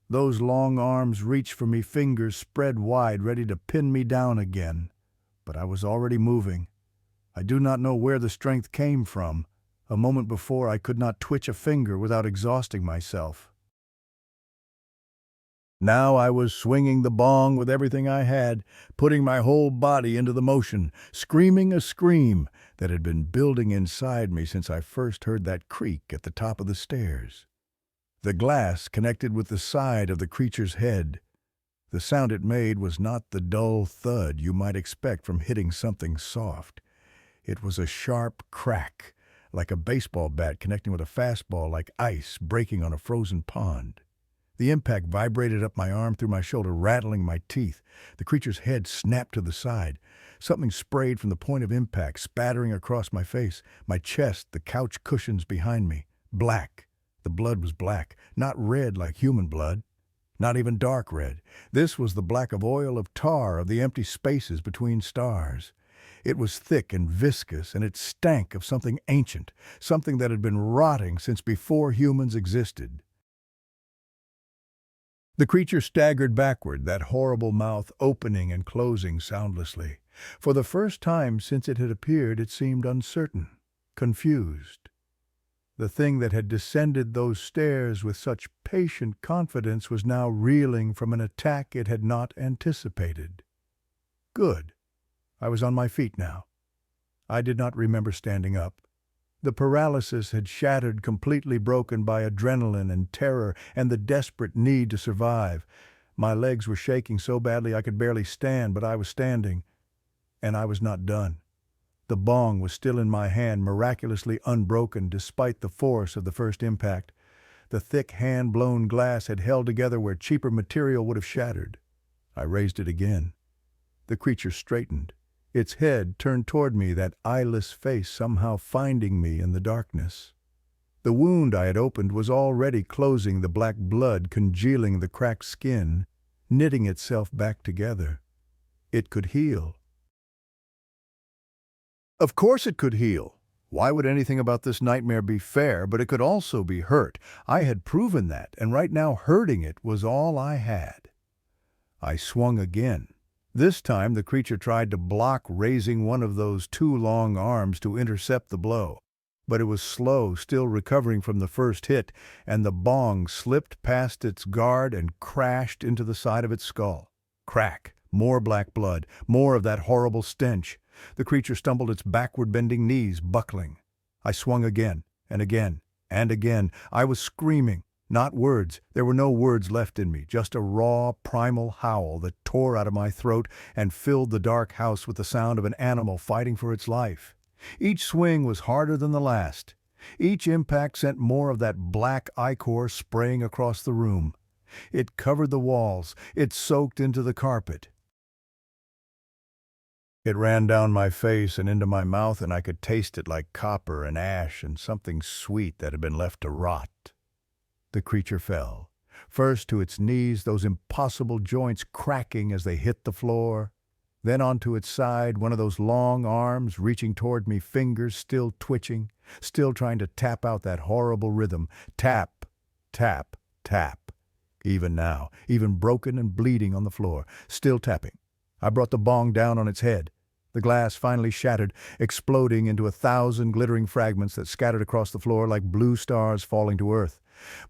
Those long arms reached for me, fingers spread wide, ready to pin me down again. But I was already moving. I do not know where the strength came from. A moment before I could not twitch a finger without exhausting myself. Now I was swinging the bong with everything I had, putting my whole body into the motion, screaming a scream that had been building inside me since I first heard that creak at the top of the stairs. The glass connected with the side of the creature's head. The sound it made was not the dull thud you might expect from hitting something soft. It was a sharp crack, like a baseball bat connecting with a fastball, like ice breaking on a frozen pond. The impact vibrated up my arm through my shoulder, rattling my teeth. The creature's head snapped to the side. Something sprayed from the point of impact, spattering across my face, my chest, the couch cushions behind me. Black. The blood was black, not red like human blood, not even dark red. This was the black of oil, of tar, of the empty spaces between stars. It was thick and viscous, and it stank of something ancient, something that had been rotting since before humans existed. The creature staggered backward, that horrible mouth opening and closing soundlessly. For the first time since it had appeared, it seemed uncertain, confused. The thing that had descended those stairs with such patient confidence was now reeling from an attack it had not anticipated. Good. I was on my feet now. I did not remember standing up. The paralysis had shattered, completely broken by adrenaline and terror and the desperate need to survive. My legs were shaking so badly I could barely stand, but I was standing. And I was not done. The bong was still in my hand, miraculously unbroken despite the force of the first impact. The thick hand-blown glass had held together where cheaper material would have shattered. I raised it again. The creature straightened. Its head turned toward me, that eyeless face somehow finding me in the darkness. The wound I had opened was already closing, the black blood congealing the cracked skin, knitting itself back together. It could heal. Of course it could heal. Why would anything about this nightmare be fair? But it could also be hurt. I had proven that, and right now hurting it was all I had. I swung again. This time the creature tried to block, raising one of those 2 long arms to intercept the blow. But it was slow, still recovering from the first hit, and the bong slipped past its guard and crashed into the side of its skull. Crack. More black blood. More of that horrible stench. The creature stumbled, its backward-bending knees buckling. I swung again, and again, and again. I was screaming. Not words. There were no words left in me, just a raw, primal howl that tore out of my throat and filled the dark house with the sound of an animal fighting for its life. Each swing was harder than the last. Each impact sent more of that black ichor spraying across the room. It covered the walls. It soaked into the carpet. It ran down my face and into my mouth, and I could taste it like copper and ash and something sweet that had been left to rot. The creature fell, first to its knees, those impossible joints cracking as they hit the floor, then onto its side, one of those long arms reaching toward me, fingers still twitching, still trying to tap out that horrible rhythm. Tap, tap, tap. Even now, even broken and bleeding on the floor, still tapping. I brought the bong down on its head. The glass finally shattered, exploding into 1,000 glittering fragments that scattered across the floor like blue stars falling to earth.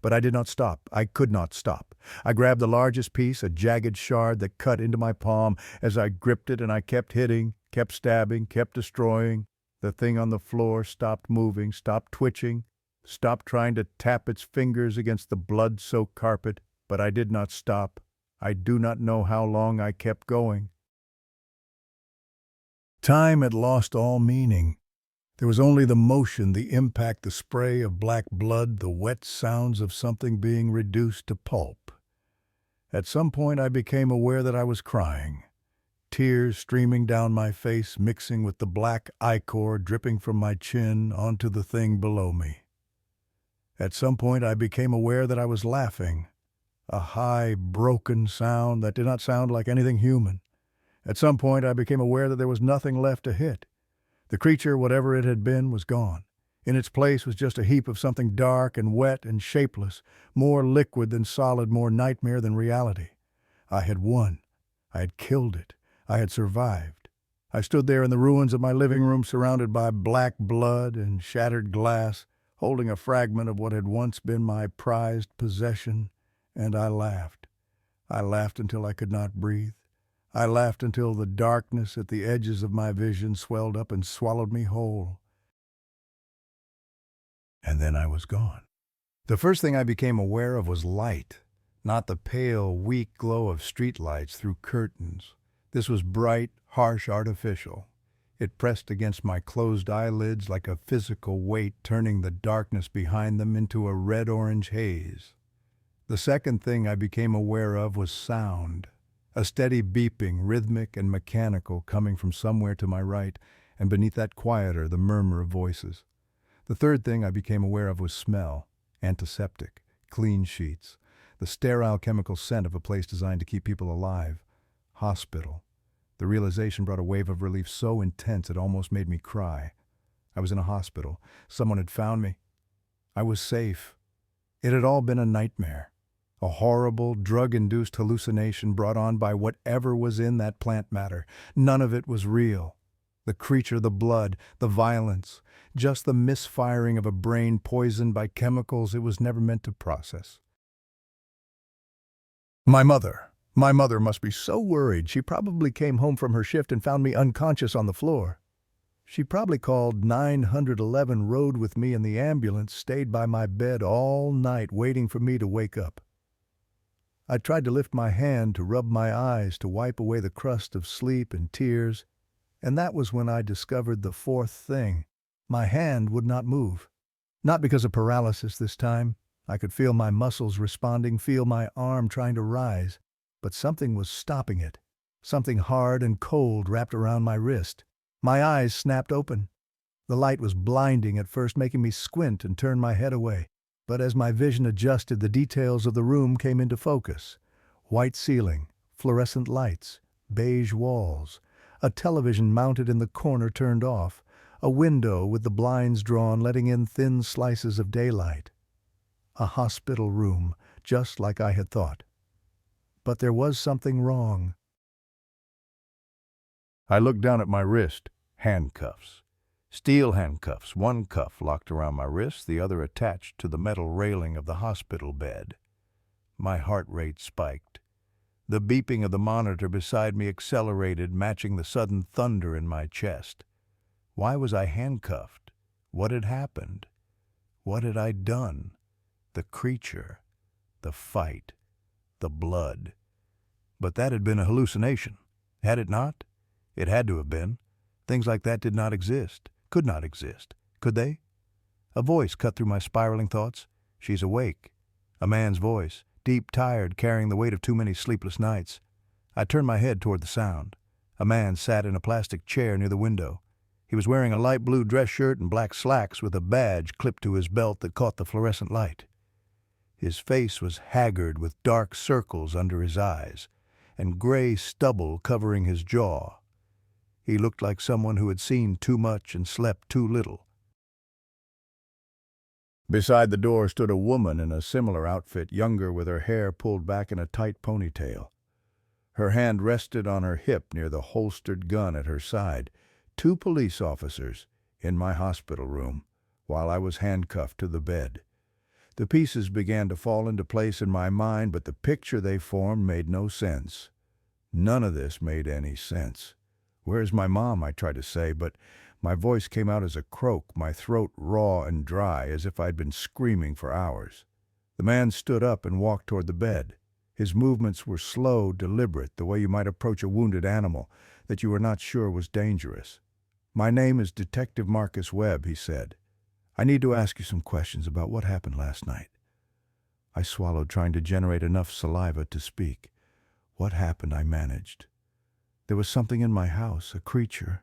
But I did not stop. I could not stop. I grabbed the largest piece, a jagged shard that cut into my palm as I gripped it, and I kept hitting, kept stabbing, kept destroying. The thing on the floor stopped moving, stopped twitching, stopped trying to tap its fingers against the blood-soaked carpet. But I did not stop. I do not know how long I kept going. Time had lost all meaning. There was only the motion, the impact, the spray of black blood, the wet sounds of something being reduced to pulp. At some point I became aware that I was crying. Tears streaming down my face, mixing with the black ichor dripping from my chin onto the thing below me. At some point I became aware that I was laughing, a high, broken sound that did not sound like anything human. At some point I became aware that there was nothing left to hit. The creature, whatever it had been, was gone. In its place was just a heap of something dark and wet and shapeless, more liquid than solid, more nightmare than reality. I had won. I had killed it. I had survived. I stood there in the ruins of my living room, surrounded by black blood and shattered glass, holding a fragment of what had once been my prized possession, and I laughed. I laughed until I could not breathe. I laughed until the darkness at the edges of my vision swelled up and swallowed me whole. And then I was gone. The first thing I became aware of was light, not the pale, weak glow of streetlights through curtains. This was bright, harsh, artificial. It pressed against my closed eyelids like a physical weight, turning the darkness behind them into a red-orange haze. The second thing I became aware of was sound. A steady beeping, rhythmic and mechanical, coming from somewhere to my right, and beneath that quieter, the murmur of voices. The third thing I became aware of was smell, antiseptic, clean sheets, the sterile chemical scent of a place designed to keep people alive. Hospital. The realization brought a wave of relief so intense it almost made me cry. I was in a hospital. Someone had found me. I was safe. It had all been a nightmare. A horrible, drug-induced hallucination brought on by whatever was in that plant matter. None of it was real. The creature, the blood, the violence, just the misfiring of a brain poisoned by chemicals it was never meant to process. My mother must be so worried. She probably came home from her shift and found me unconscious on the floor. She probably called 911, rode with me in the ambulance, stayed by my bed all night waiting for me to wake up. I tried to lift my hand to rub my eyes to wipe away the crust of sleep and tears, and that was when I discovered the fourth thing. My hand would not move. Not because of paralysis this time. I could feel my muscles responding, feel my arm trying to rise, but something was stopping it. Something hard and cold wrapped around my wrist. My eyes snapped open. The light was blinding at first, making me squint and turn my head away. But as my vision adjusted, the details of the room came into focus. White ceiling, fluorescent lights, beige walls, a television mounted in the corner turned off, a window with the blinds drawn letting in thin slices of daylight. A hospital room, just like I had thought. But there was something wrong. I looked down at my wrist. Handcuffs. Steel handcuffs, one cuff locked around my wrist, the other attached to the metal railing of the hospital bed. My heart rate spiked. The beeping of the monitor beside me accelerated, matching the sudden thunder in my chest. Why was I handcuffed? What had happened? What had I done? The creature, the fight, the blood. But that had been a hallucination, had it not? It had to have been. Things like that did not exist. Could not exist. Could they? A voice cut through my spiraling thoughts. She's awake. A man's voice, deep, tired, carrying the weight of too many sleepless nights. I turned my head toward the sound. A man sat in a plastic chair near the window. He was wearing a light blue dress shirt and black slacks with a badge clipped to his belt that caught the fluorescent light. His face was haggard with dark circles under his eyes and gray stubble covering his jaw. He looked like someone who had seen too much and slept too little. Beside the door stood a woman in a similar outfit, younger, with her hair pulled back in a tight ponytail. Her hand rested on her hip near the holstered gun at her side. 2 police officers in my hospital room while I was handcuffed to the bed. The pieces began to fall into place in my mind, but the picture they formed made no sense. None of this made any sense. "Where's my mom?" I tried to say, but my voice came out as a croak, my throat raw and dry, as if I'd been screaming for hours. The man stood up and walked toward the bed. His movements were slow, deliberate, the way you might approach a wounded animal that you were not sure was dangerous. "My name is Detective Marcus Webb," he said. "I need to ask you some questions about what happened last night." I swallowed, trying to generate enough saliva to speak. "What happened?" I managed. "There was something in my house, a creature.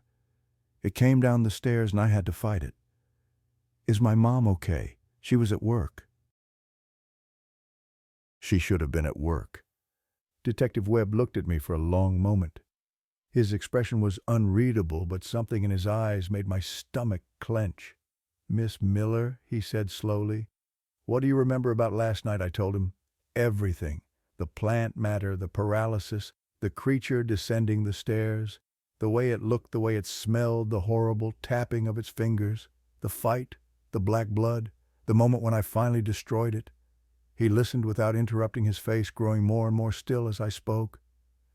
It came down the stairs and I had to fight it. Is my mom okay? She was at work." She should have been at work. Detective Webb looked at me for a long moment. His expression was unreadable, but something in his eyes made my stomach clench. "Miss Miller," he said slowly. "What do you remember about last night?" I told him. "Everything. The plant matter, the paralysis, the creature descending the stairs, the way it looked, the way it smelled, the horrible tapping of its fingers, the fight, the black blood, the moment when I finally destroyed it." He listened without interrupting, his face growing more and more still as I spoke.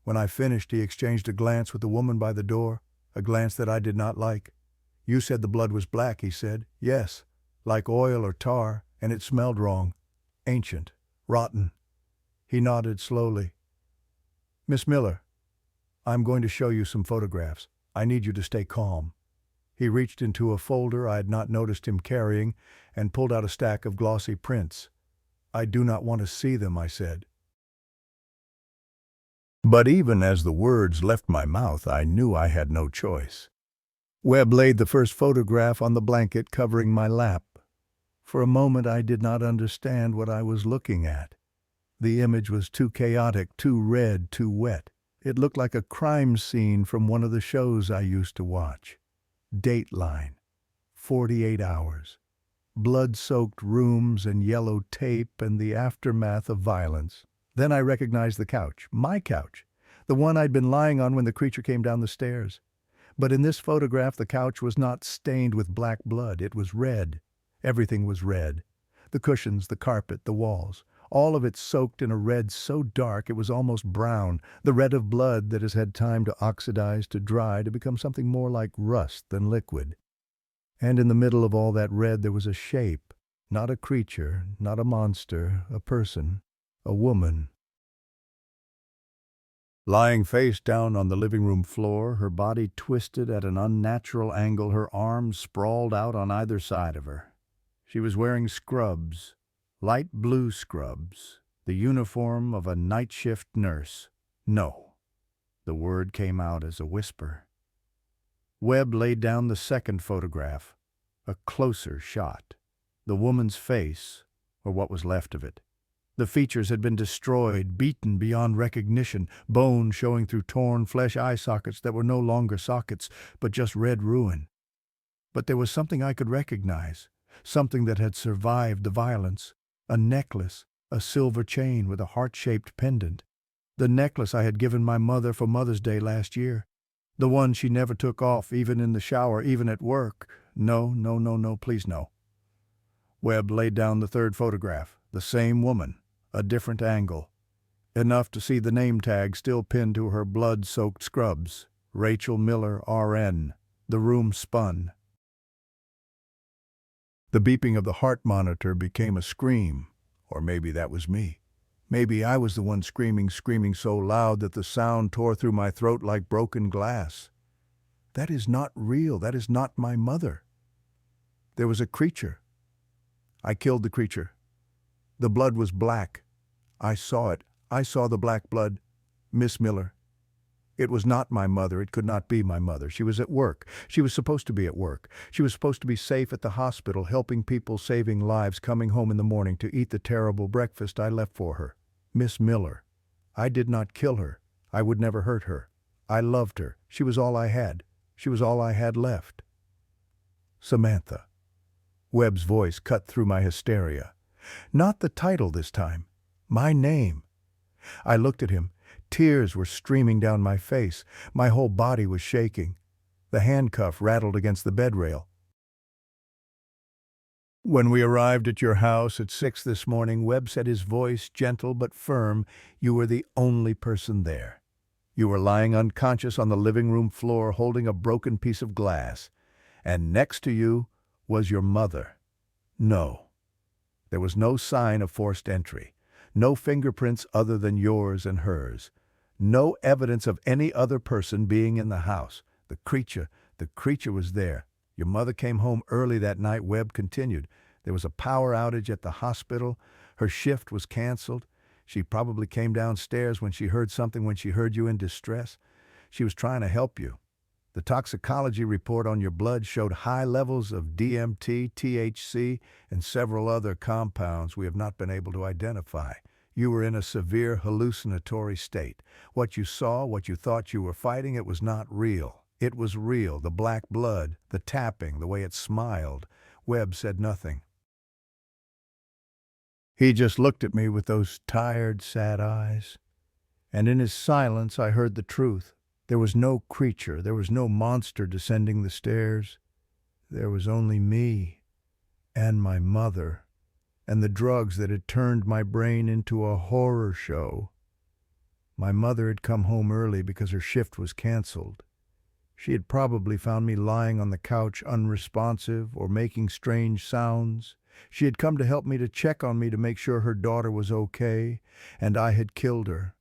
When I finished, he exchanged a glance with the woman by the door, a glance that I did not like. "You said the blood was black," he said. "Yes, like oil or tar, and it smelled wrong. Ancient. Rotten." He nodded slowly. "Miss Miller, I'm going to show you some photographs. I need you to stay calm." He reached into a folder I had not noticed him carrying and pulled out a stack of glossy prints. "I do not want to see them," I said. But even as the words left my mouth, I knew I had no choice. Webb laid the first photograph on the blanket covering my lap. For a moment I did not understand what I was looking at. The image was too chaotic, too red, too wet. It looked like a crime scene from one of the shows I used to watch. Dateline. 48 hours. Blood-soaked rooms and yellow tape and the aftermath of violence. Then I recognized the couch, my couch, the one I'd been lying on when the creature came down the stairs. But in this photograph, the couch was not stained with black blood. It was red. Everything was red. The cushions, the carpet, the walls. All of it soaked in a red so dark it was almost brown, the red of blood that has had time to oxidize, to dry, to become something more like rust than liquid. And in the middle of all that red there was a shape, not a creature, not a monster, a person, a woman. Lying face down on the living room floor, her body twisted at an unnatural angle, her arms sprawled out on either side of her. She was wearing scrubs, light blue scrubs, the uniform of a night shift nurse. "No." The word came out as a whisper. Webb laid down the second photograph, a closer shot. The woman's face, or what was left of it. The features had been destroyed, beaten beyond recognition, bone showing through torn flesh, eye sockets that were no longer sockets, but just red ruin. But there was something I could recognize, something that had survived the violence. A necklace, a silver chain with a heart-shaped pendant. The necklace I had given my mother for Mother's Day last year. The one she never took off, even in the shower, even at work. No, no, no, no, please no. Webb laid down the third photograph, the same woman, a different angle. Enough to see the name tag still pinned to her blood-soaked scrubs. Rachel Miller, RN. The room spun. The beeping of the heart monitor became a scream. Or maybe that was me. Maybe I was the one screaming so loud that the sound tore through my throat like broken glass. That is not real. That is not my mother. There was a creature. I killed the creature. The blood was black. I saw it. I saw the black blood. Miss Miller. It was not my mother. It could not be my mother. She was at work. She was supposed to be at work. She was supposed to be safe at the hospital, helping people, saving lives, coming home in the morning to eat the terrible breakfast I left for her. Miss Miller. I did not kill her. I would never hurt her. I loved her. She was all I had. She was all I had left. Samantha. Webb's voice cut through my hysteria. Not the title this time. My name. I looked at him. Tears were streaming down my face. My whole body was shaking. The handcuff rattled against the bed rail. When we arrived at your house at 6 this morning, Webb said, his voice gentle but firm, you were the only person there. You were lying unconscious on the living room floor holding a broken piece of glass, and next to you was your mother. No. There was no sign of forced entry, no fingerprints other than yours and hers, no evidence of any other person being in the house. The creature was there. Your mother came home early that night, Webb continued. There was a power outage at the hospital. Her shift was canceled. She probably came downstairs when she heard something, when she heard you in distress. She was trying to help you. The toxicology report on your blood showed high levels of DMT, THC, and several other compounds we have not been able to identify. You were in a severe hallucinatory state. What you saw, what you thought you were fighting, it was not real. It was real. The black blood, the tapping, the way it smiled. Webb said nothing. He just looked at me with those tired, sad eyes. And in his silence I heard the truth. There was no creature, there was no monster descending the stairs. There was only me and my mother and the drugs that had turned my brain into a horror show. My mother had come home early because her shift was canceled. She had probably found me lying on the couch unresponsive or making strange sounds. She had come to help me, to check on me, to make sure her daughter was okay, and I had killed her.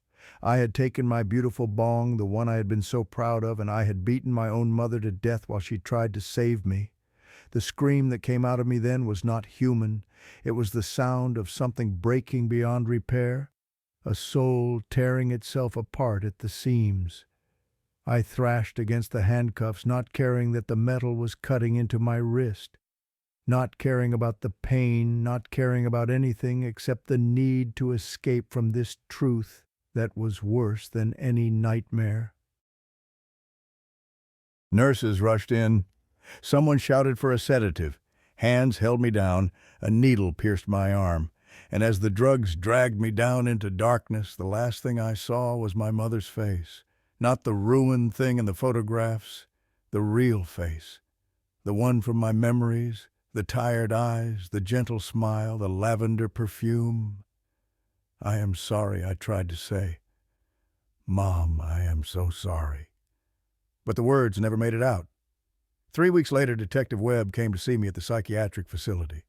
I had taken my beautiful bong, the one I had been so proud of, and I had beaten my own mother to death while she tried to save me. The scream that came out of me then was not human. It was the sound of something breaking beyond repair, a soul tearing itself apart at the seams. I thrashed against the handcuffs, not caring that the metal was cutting into my wrist, not caring about the pain, not caring about anything except the need to escape from this truth that was worse than any nightmare. Nurses rushed in. Someone shouted for a sedative. Hands held me down. A needle pierced my arm. And as the drugs dragged me down into darkness, the last thing I saw was my mother's face. Not the ruined thing in the photographs, the real face. The one from my memories, the tired eyes, the gentle smile, the lavender perfume. I am sorry, I tried to say. Mom, I am so sorry. But the words never made it out. 3 weeks later, Detective Webb came to see me at the psychiatric facility.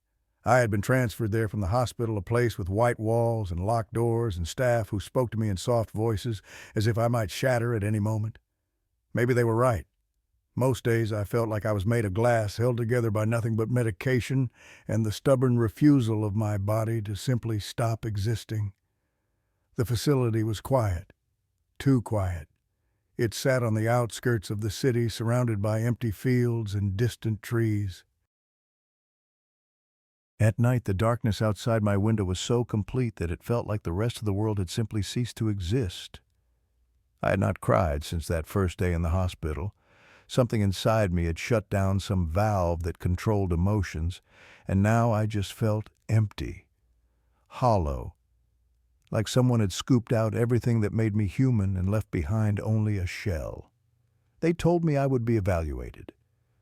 I had been transferred there from the hospital, a place with white walls and locked doors and staff who spoke to me in soft voices as if I might shatter at any moment. Maybe they were right. Most days I felt like I was made of glass, held together by nothing but medication and the stubborn refusal of my body to simply stop existing. The facility was quiet, too quiet. It sat on the outskirts of the city, surrounded by empty fields and distant trees. At night, the darkness outside my window was so complete that it felt like the rest of the world had simply ceased to exist. I had not cried since that first day in the hospital. Something inside me had shut down some valve that controlled emotions, and now I just felt empty, hollow, like someone had scooped out everything that made me human and left behind only a shell. They told me I would be evaluated,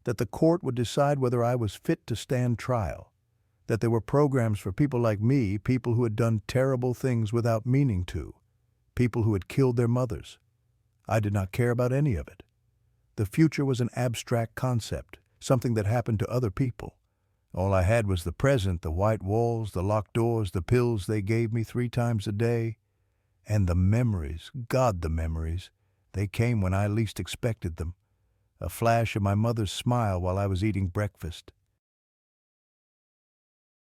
that the court would decide whether I was fit to stand trial, that there were programs for people like me, people who had done terrible things without meaning to, people who had killed their mothers. I did not care about any of it. The future was an abstract concept, something that happened to other people. All I had was the present, the white walls, the locked doors, the pills they gave me 3 times a day, and the memories, God, the memories. They came when I least expected them. A flash of my mother's smile while I was eating breakfast.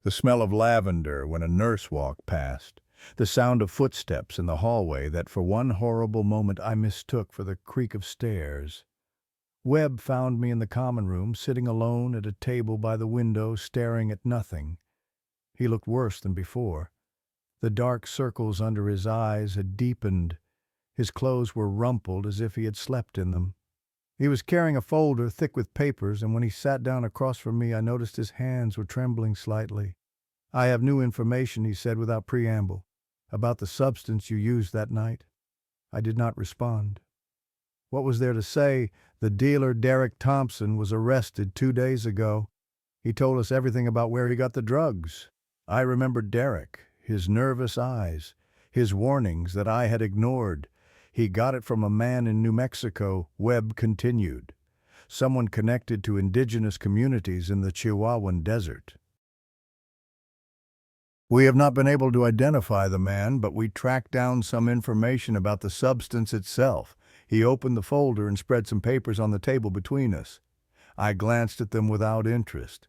The smell of lavender when a nurse walked past. The sound of footsteps in the hallway that for one horrible moment I mistook for the creak of stairs. Webb found me in the common room, sitting alone at a table by the window, staring at nothing. He looked worse than before. The dark circles under his eyes had deepened. His clothes were rumpled as if he had slept in them. He was carrying a folder thick with papers, and when he sat down across from me, I noticed his hands were trembling slightly. "I have new information," he said without preamble, "about the substance you used that night." I did not respond. What was there to say? The dealer, Derek Thompson, was arrested 2 days ago. He told us everything about where he got the drugs. I remembered Derek, his nervous eyes, his warnings that I had ignored. He got it from a man in New Mexico, Webb continued. Someone connected to indigenous communities in the Chihuahuan Desert. We have not been able to identify the man, but we tracked down some information about the substance itself. He opened the folder and spread some papers on the table between us. I glanced at them without interest.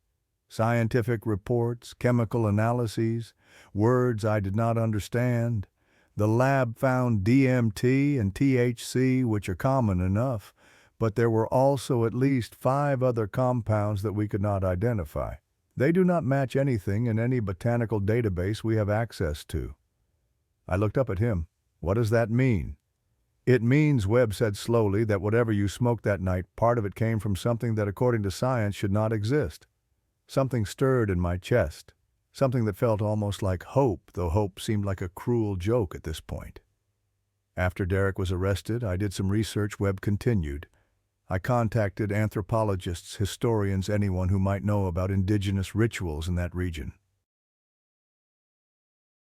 Scientific reports, chemical analyses, words I did not understand. The lab found DMT and THC, which are common enough, but there were also at least 5 other compounds that we could not identify. They do not match anything in any botanical database we have access to. I looked up at him. "What does that mean?" "It means," Webb said slowly, "that whatever you smoked that night, part of it came from something that according to science should not exist." Something stirred in my chest, something that felt almost like hope, though hope seemed like a cruel joke at this point. After Derek was arrested, I did some research, Webb continued. I contacted anthropologists, historians, anyone who might know about indigenous rituals in that region.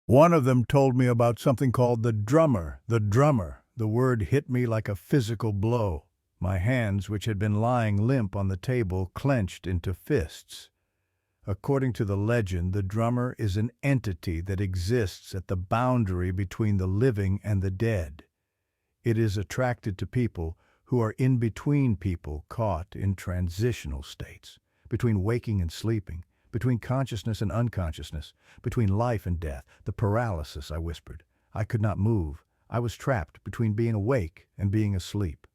One of them told me about something called the drummer. The drummer. The word hit me like a physical blow. My hands, which had been lying limp on the table, clenched into fists. According to the legend, the drummer is an entity that exists at the boundary between the living and the dead. It is attracted to people who are in between people caught in transitional states, between waking and sleeping, between consciousness and unconsciousness, between life and death. The paralysis, I whispered. I could not move. I was trapped between being awake and being asleep.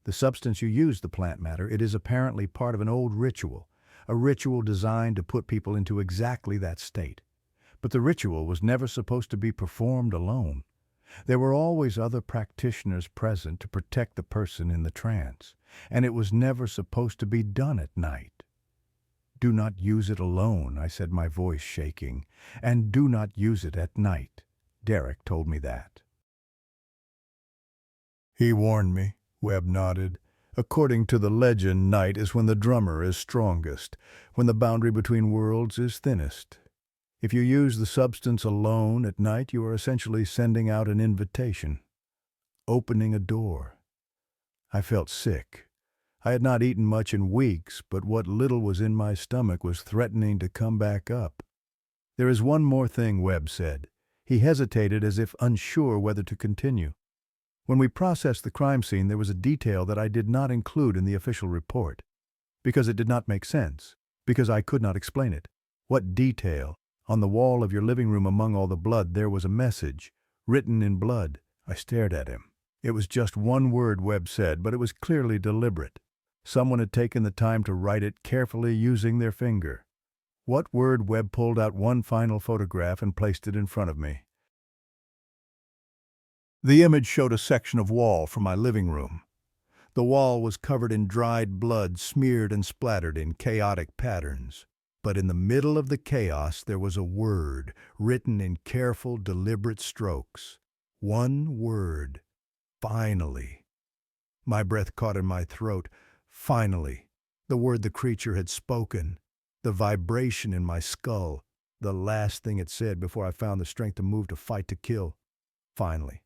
The substance you used, the plant matter, it is apparently part of an old ritual, a ritual designed to put people into exactly that state. But the ritual was never supposed to be performed alone. There were always other practitioners present to protect the person in the trance, and it was never supposed to be done at night. "Do not use it alone," I said, my voice shaking, "and do not use it at night." Derek told me that. "He warned me," Webb nodded. "According to the legend, night is when the drummer is strongest, when the boundary between worlds is thinnest. If you use the substance alone at night, you are essentially sending out an invitation, opening a door." I felt sick. I had not eaten much in weeks, but what little was in my stomach was threatening to come back up. "There is one more thing," Webb said. He hesitated as if unsure whether to continue. "When we processed the crime scene, there was a detail that I did not include in the official report, because it did not make sense, because I could not explain it." "What detail?" "On the wall of your living room among all the blood, there was a message, written in blood." I stared at him. "It was just one word," Webb said, "but it was clearly deliberate. Someone had taken the time to write it carefully using their finger." "What word?" Webb pulled out one final photograph and placed it in front of me. The image showed a section of wall from my living room. The wall was covered in dried blood, smeared and splattered in chaotic patterns. But in the middle of the chaos there was a word, written in careful, deliberate strokes. One word. Finally. My breath caught in my throat. Finally. The word the creature had spoken. The vibration in my skull. The last thing it said before I found the strength to move, to fight, to kill. Finally.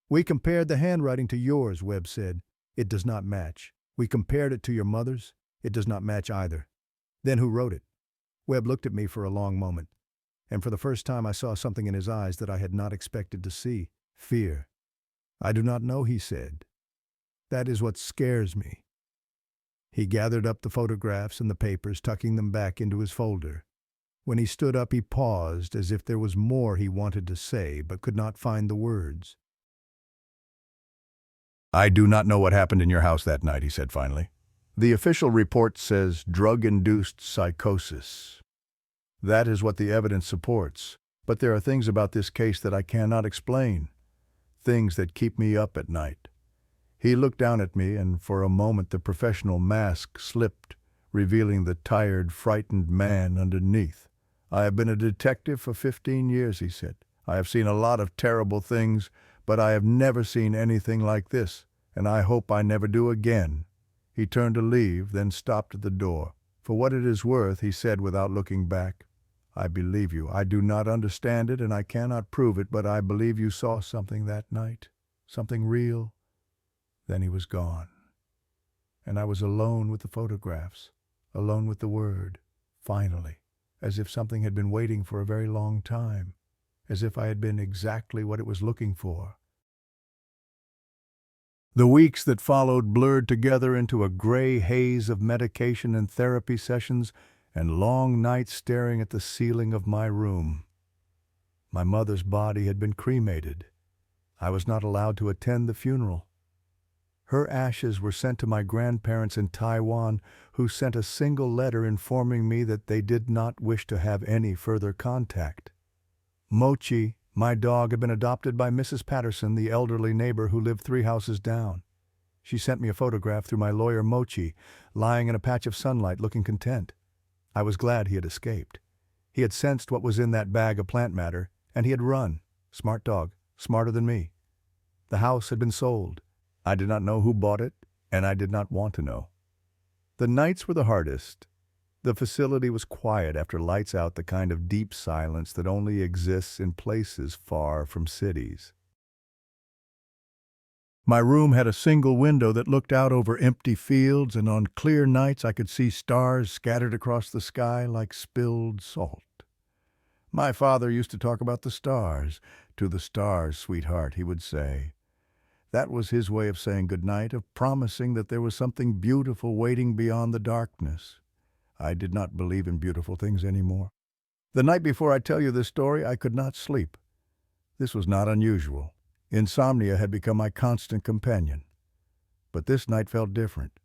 "We compared the handwriting to yours," Webb said. "It does not match. We compared it to your mother's. It does not match either." "Then who wrote it?" Webb looked at me for a long moment, and for the first time I saw something in his eyes that I had not expected to see. Fear. "I do not know," he said. "That is what scares me." He gathered up the photographs and the papers, tucking them back into his folder. When he stood up, he paused as if there was more he wanted to say but could not find the words. "I do not know what happened in your house that night," he said finally. "The official report says drug-induced psychosis. That is what the evidence supports. But there are things about this case that I cannot explain. Things that keep me up at night." He looked down at me, and for a moment the professional mask slipped, revealing the tired, frightened man underneath. "I have been a detective for 15 years, he said. "I have seen a lot of terrible things, but I have never seen anything like this, and I hope I never do again." He turned to leave, then stopped at the door. "For what it is worth," he said without looking back, "I believe you. I do not understand it, and I cannot prove it, but I believe you saw something that night. Something real." Then he was gone. And I was alone with the photographs, alone with the word, finally, as if something had been waiting for a very long time, as if I had been exactly what it was looking for. The weeks that followed blurred together into a gray haze of medication and therapy sessions and long nights staring at the ceiling of my room. My mother's body had been cremated. I was not allowed to attend the funeral. Her ashes were sent to my grandparents in Taiwan, who sent a single letter informing me that they did not wish to have any further contact. Mochi, my dog, had been adopted by Mrs. Patterson, the elderly neighbor who lived 3 houses down. She sent me a photograph through my lawyer, Mochi, lying in a patch of sunlight looking content. I was glad he had escaped. He had sensed what was in that bag of plant matter, and he had run. Smart dog, smarter than me. The house had been sold. I did not know who bought it, and I did not want to know. The nights were the hardest. The facility was quiet after lights out, the kind of deep silence that only exists in places far from cities. My room had a single window that looked out over empty fields, and on clear nights I could see stars scattered across the sky like spilled salt. My father used to talk about the stars. "To the stars, sweetheart," he would say. That was his way of saying goodnight, of promising that there was something beautiful waiting beyond the darkness. I did not believe in beautiful things anymore. The night before I tell you this story, I could not sleep. This was not unusual. Insomnia had become my constant companion. But this night felt different.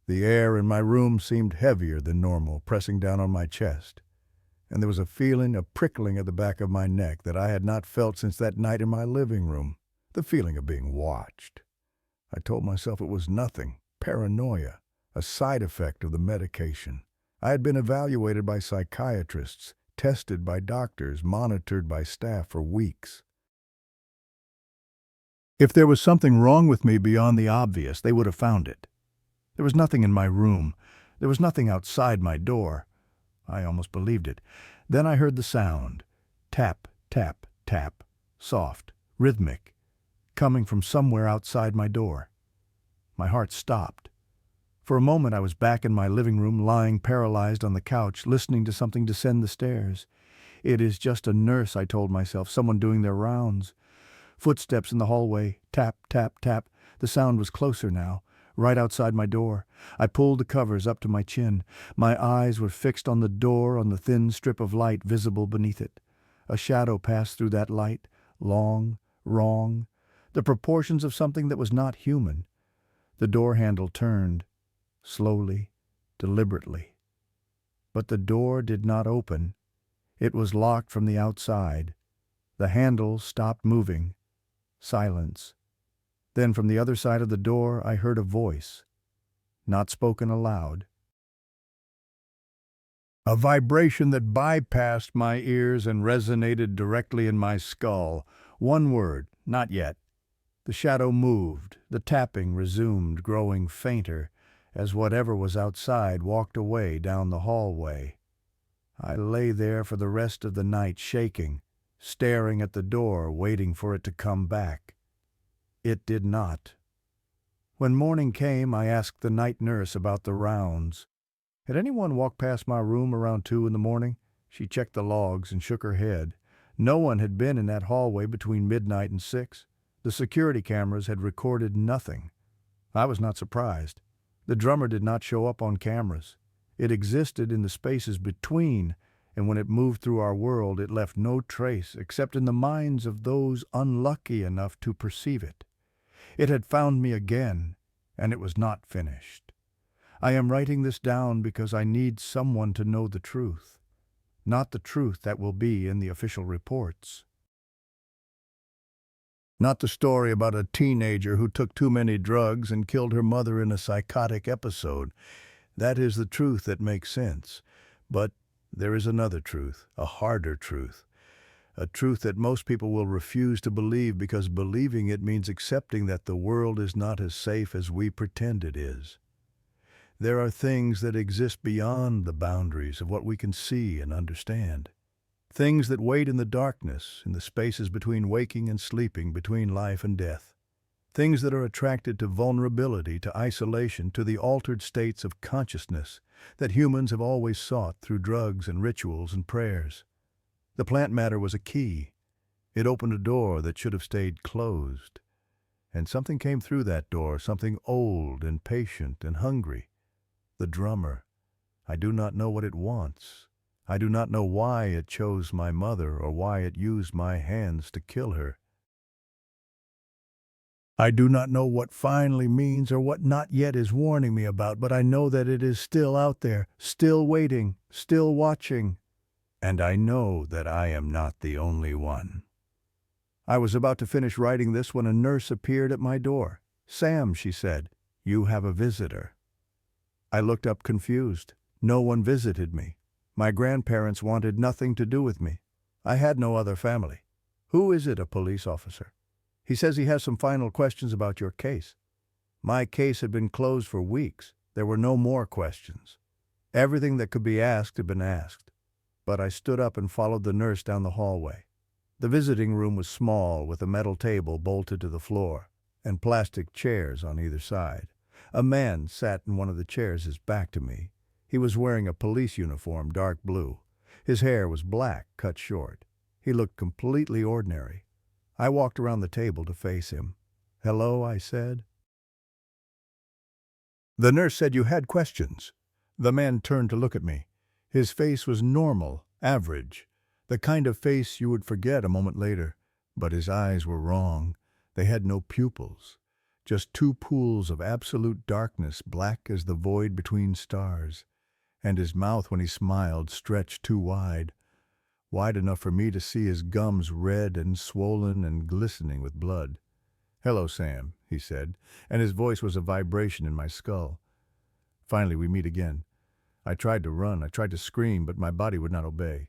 The air in my room seemed heavier than normal, pressing down on my chest. And there was a feeling, a prickling at the back of my neck that I had not felt since that night in my living room. The feeling of being watched. I told myself it was nothing, paranoia, a side effect of the medication. I had been evaluated by psychiatrists, tested by doctors, monitored by staff for weeks. If there was something wrong with me beyond the obvious, they would have found it. There was nothing in my room. There was nothing outside my door. I almost believed it. Then I heard the sound. Tap, tap, tap. Soft, rhythmic, coming from somewhere outside my door. My heart stopped. For a moment I was back in my living room, lying paralyzed on the couch, listening to something descend the stairs. It is just a nurse, I told myself, someone doing their rounds. Footsteps in the hallway, tap, tap, tap. The sound was closer now, right outside my door. I pulled the covers up to my chin. My eyes were fixed on the door, on the thin strip of light visible beneath it. A shadow passed through that light, long, wrong, the proportions of something that was not human. The door handle turned, slowly, deliberately. But the door did not open. It was locked from the outside. The handle stopped moving. Silence. Then from the other side of the door I heard a voice, not spoken aloud. A vibration that bypassed my ears and resonated directly in my skull. One word, "not yet." The shadow moved. The tapping resumed, growing fainter, as whatever was outside walked away down the hallway. I lay there for the rest of the night, shaking, staring at the door, waiting for it to come back. It did not. When morning came, I asked the night nurse about the rounds. Had anyone walked past my room around 2 in the morning? She checked the logs and shook her head. No one had been in that hallway between midnight and 6. The security cameras had recorded nothing. I was not surprised. The drummer did not show up on cameras. It existed in the spaces between, and when it moved through our world, it left no trace except in the minds of those unlucky enough to perceive it. It had found me again, and it was not finished. I am writing this down because I need someone to know the truth, not the truth that will be in the official reports. Not the story about a teenager who took too many drugs and killed her mother in a psychotic episode. That is the truth that makes sense. But there is another truth, a harder truth. A truth that most people will refuse to believe because believing it means accepting that the world is not as safe as we pretend it is. There are things that exist beyond the boundaries of what we can see and understand. Things that wait in the darkness, in the spaces between waking and sleeping, between life and death. Things that are attracted to vulnerability, to isolation, to the altered states of consciousness that humans have always sought through drugs and rituals and prayers. The plant matter was a key. It opened a door that should have stayed closed. And something came through that door, something old and patient and hungry. The drummer. I do not know what it wants. I do not know why it chose my mother or why it used my hands to kill her. I do not know what finally means or what not yet is warning me about, but I know that it is still out there, still waiting, still watching. And I know that I am not the only one. I was about to finish writing this when a nurse appeared at my door. "Sam," she said, "you have a visitor." I looked up confused. No one visited me. My grandparents wanted nothing to do with me. I had no other family. "Who is it?" a police officer. "He says he has some final questions about your case." My case had been closed for weeks. There were no more questions. Everything that could be asked had been asked. But I stood up and followed the nurse down the hallway. The visiting room was small, with a metal table bolted to the floor, and plastic chairs on either side. A man sat in one of the chairs, his back to me. He was wearing a police uniform, dark blue. His hair was black, cut short. He looked completely ordinary. I walked around the table to face him. "Hello," I said. "The nurse said you had questions." The man turned to look at me. His face was normal, average, the kind of face you would forget a moment later. But his eyes were wrong. They had no pupils, just two pools of absolute darkness, black as the void between stars. And his mouth, when he smiled, stretched too wide enough for me to see his gums red and swollen and glistening with blood. "Hello, Sam," he said, and his voice was a vibration in my skull. "Finally, we meet again." I tried to run, I tried to scream, but my body would not obey.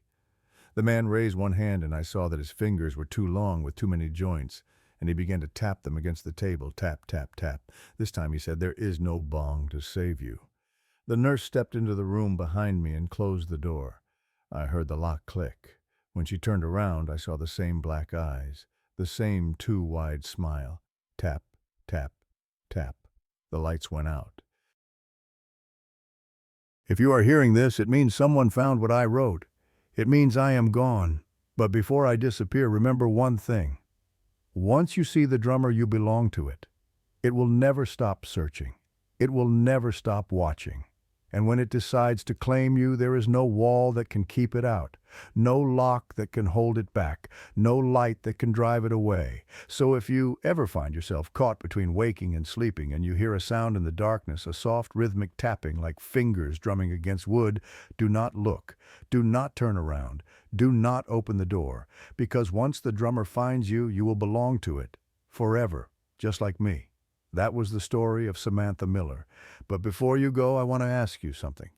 The man raised one hand, and I saw that his fingers were too long with too many joints, and he began to tap them against the table. Tap, tap, tap. This time he said, "There is no bong to save you." The nurse stepped into the room behind me and closed the door. I heard the lock click. When she turned around, I saw the same black eyes, the same too wide smile. Tap, tap, tap. The lights went out. If you are hearing this, it means someone found what I wrote. It means I am gone. But before I disappear, remember one thing. Once you see the drummer, you belong to it. It will never stop searching. It will never stop watching. And when it decides to claim you, there is no wall that can keep it out, no lock that can hold it back, no light that can drive it away. So if you ever find yourself caught between waking and sleeping and you hear a sound in the darkness, a soft rhythmic tapping like fingers drumming against wood, do not look, do not turn around, do not open the door, because once the drummer finds you, you will belong to it, forever, just like me. That was the story of Samantha Miller. But before you go, I want to ask you something.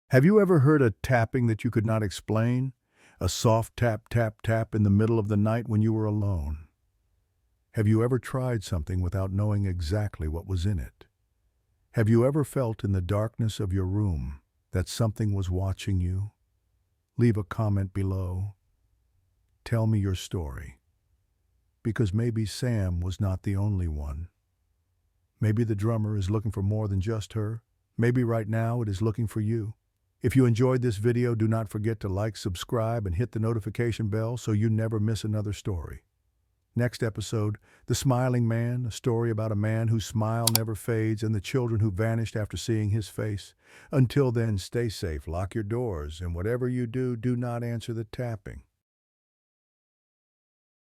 Have you ever heard a tapping that you could not explain? A soft tap, tap, tap in the middle of the night when you were alone? Have you ever tried something without knowing exactly what was in it? Have you ever felt in the darkness of your room that something was watching you? Leave a comment below. Tell me your story. Because maybe Sam was not the only one. Maybe the drummer is looking for more than just her. Maybe right now it is looking for you. If you enjoyed this video, do not forget to like, subscribe, and hit the notification bell so you never miss another story. Next episode, The Smiling Man, a story about a man whose smile never fades and the children who vanished after seeing his face. Until then, stay safe, lock your doors, and whatever you do, do not answer the tapping.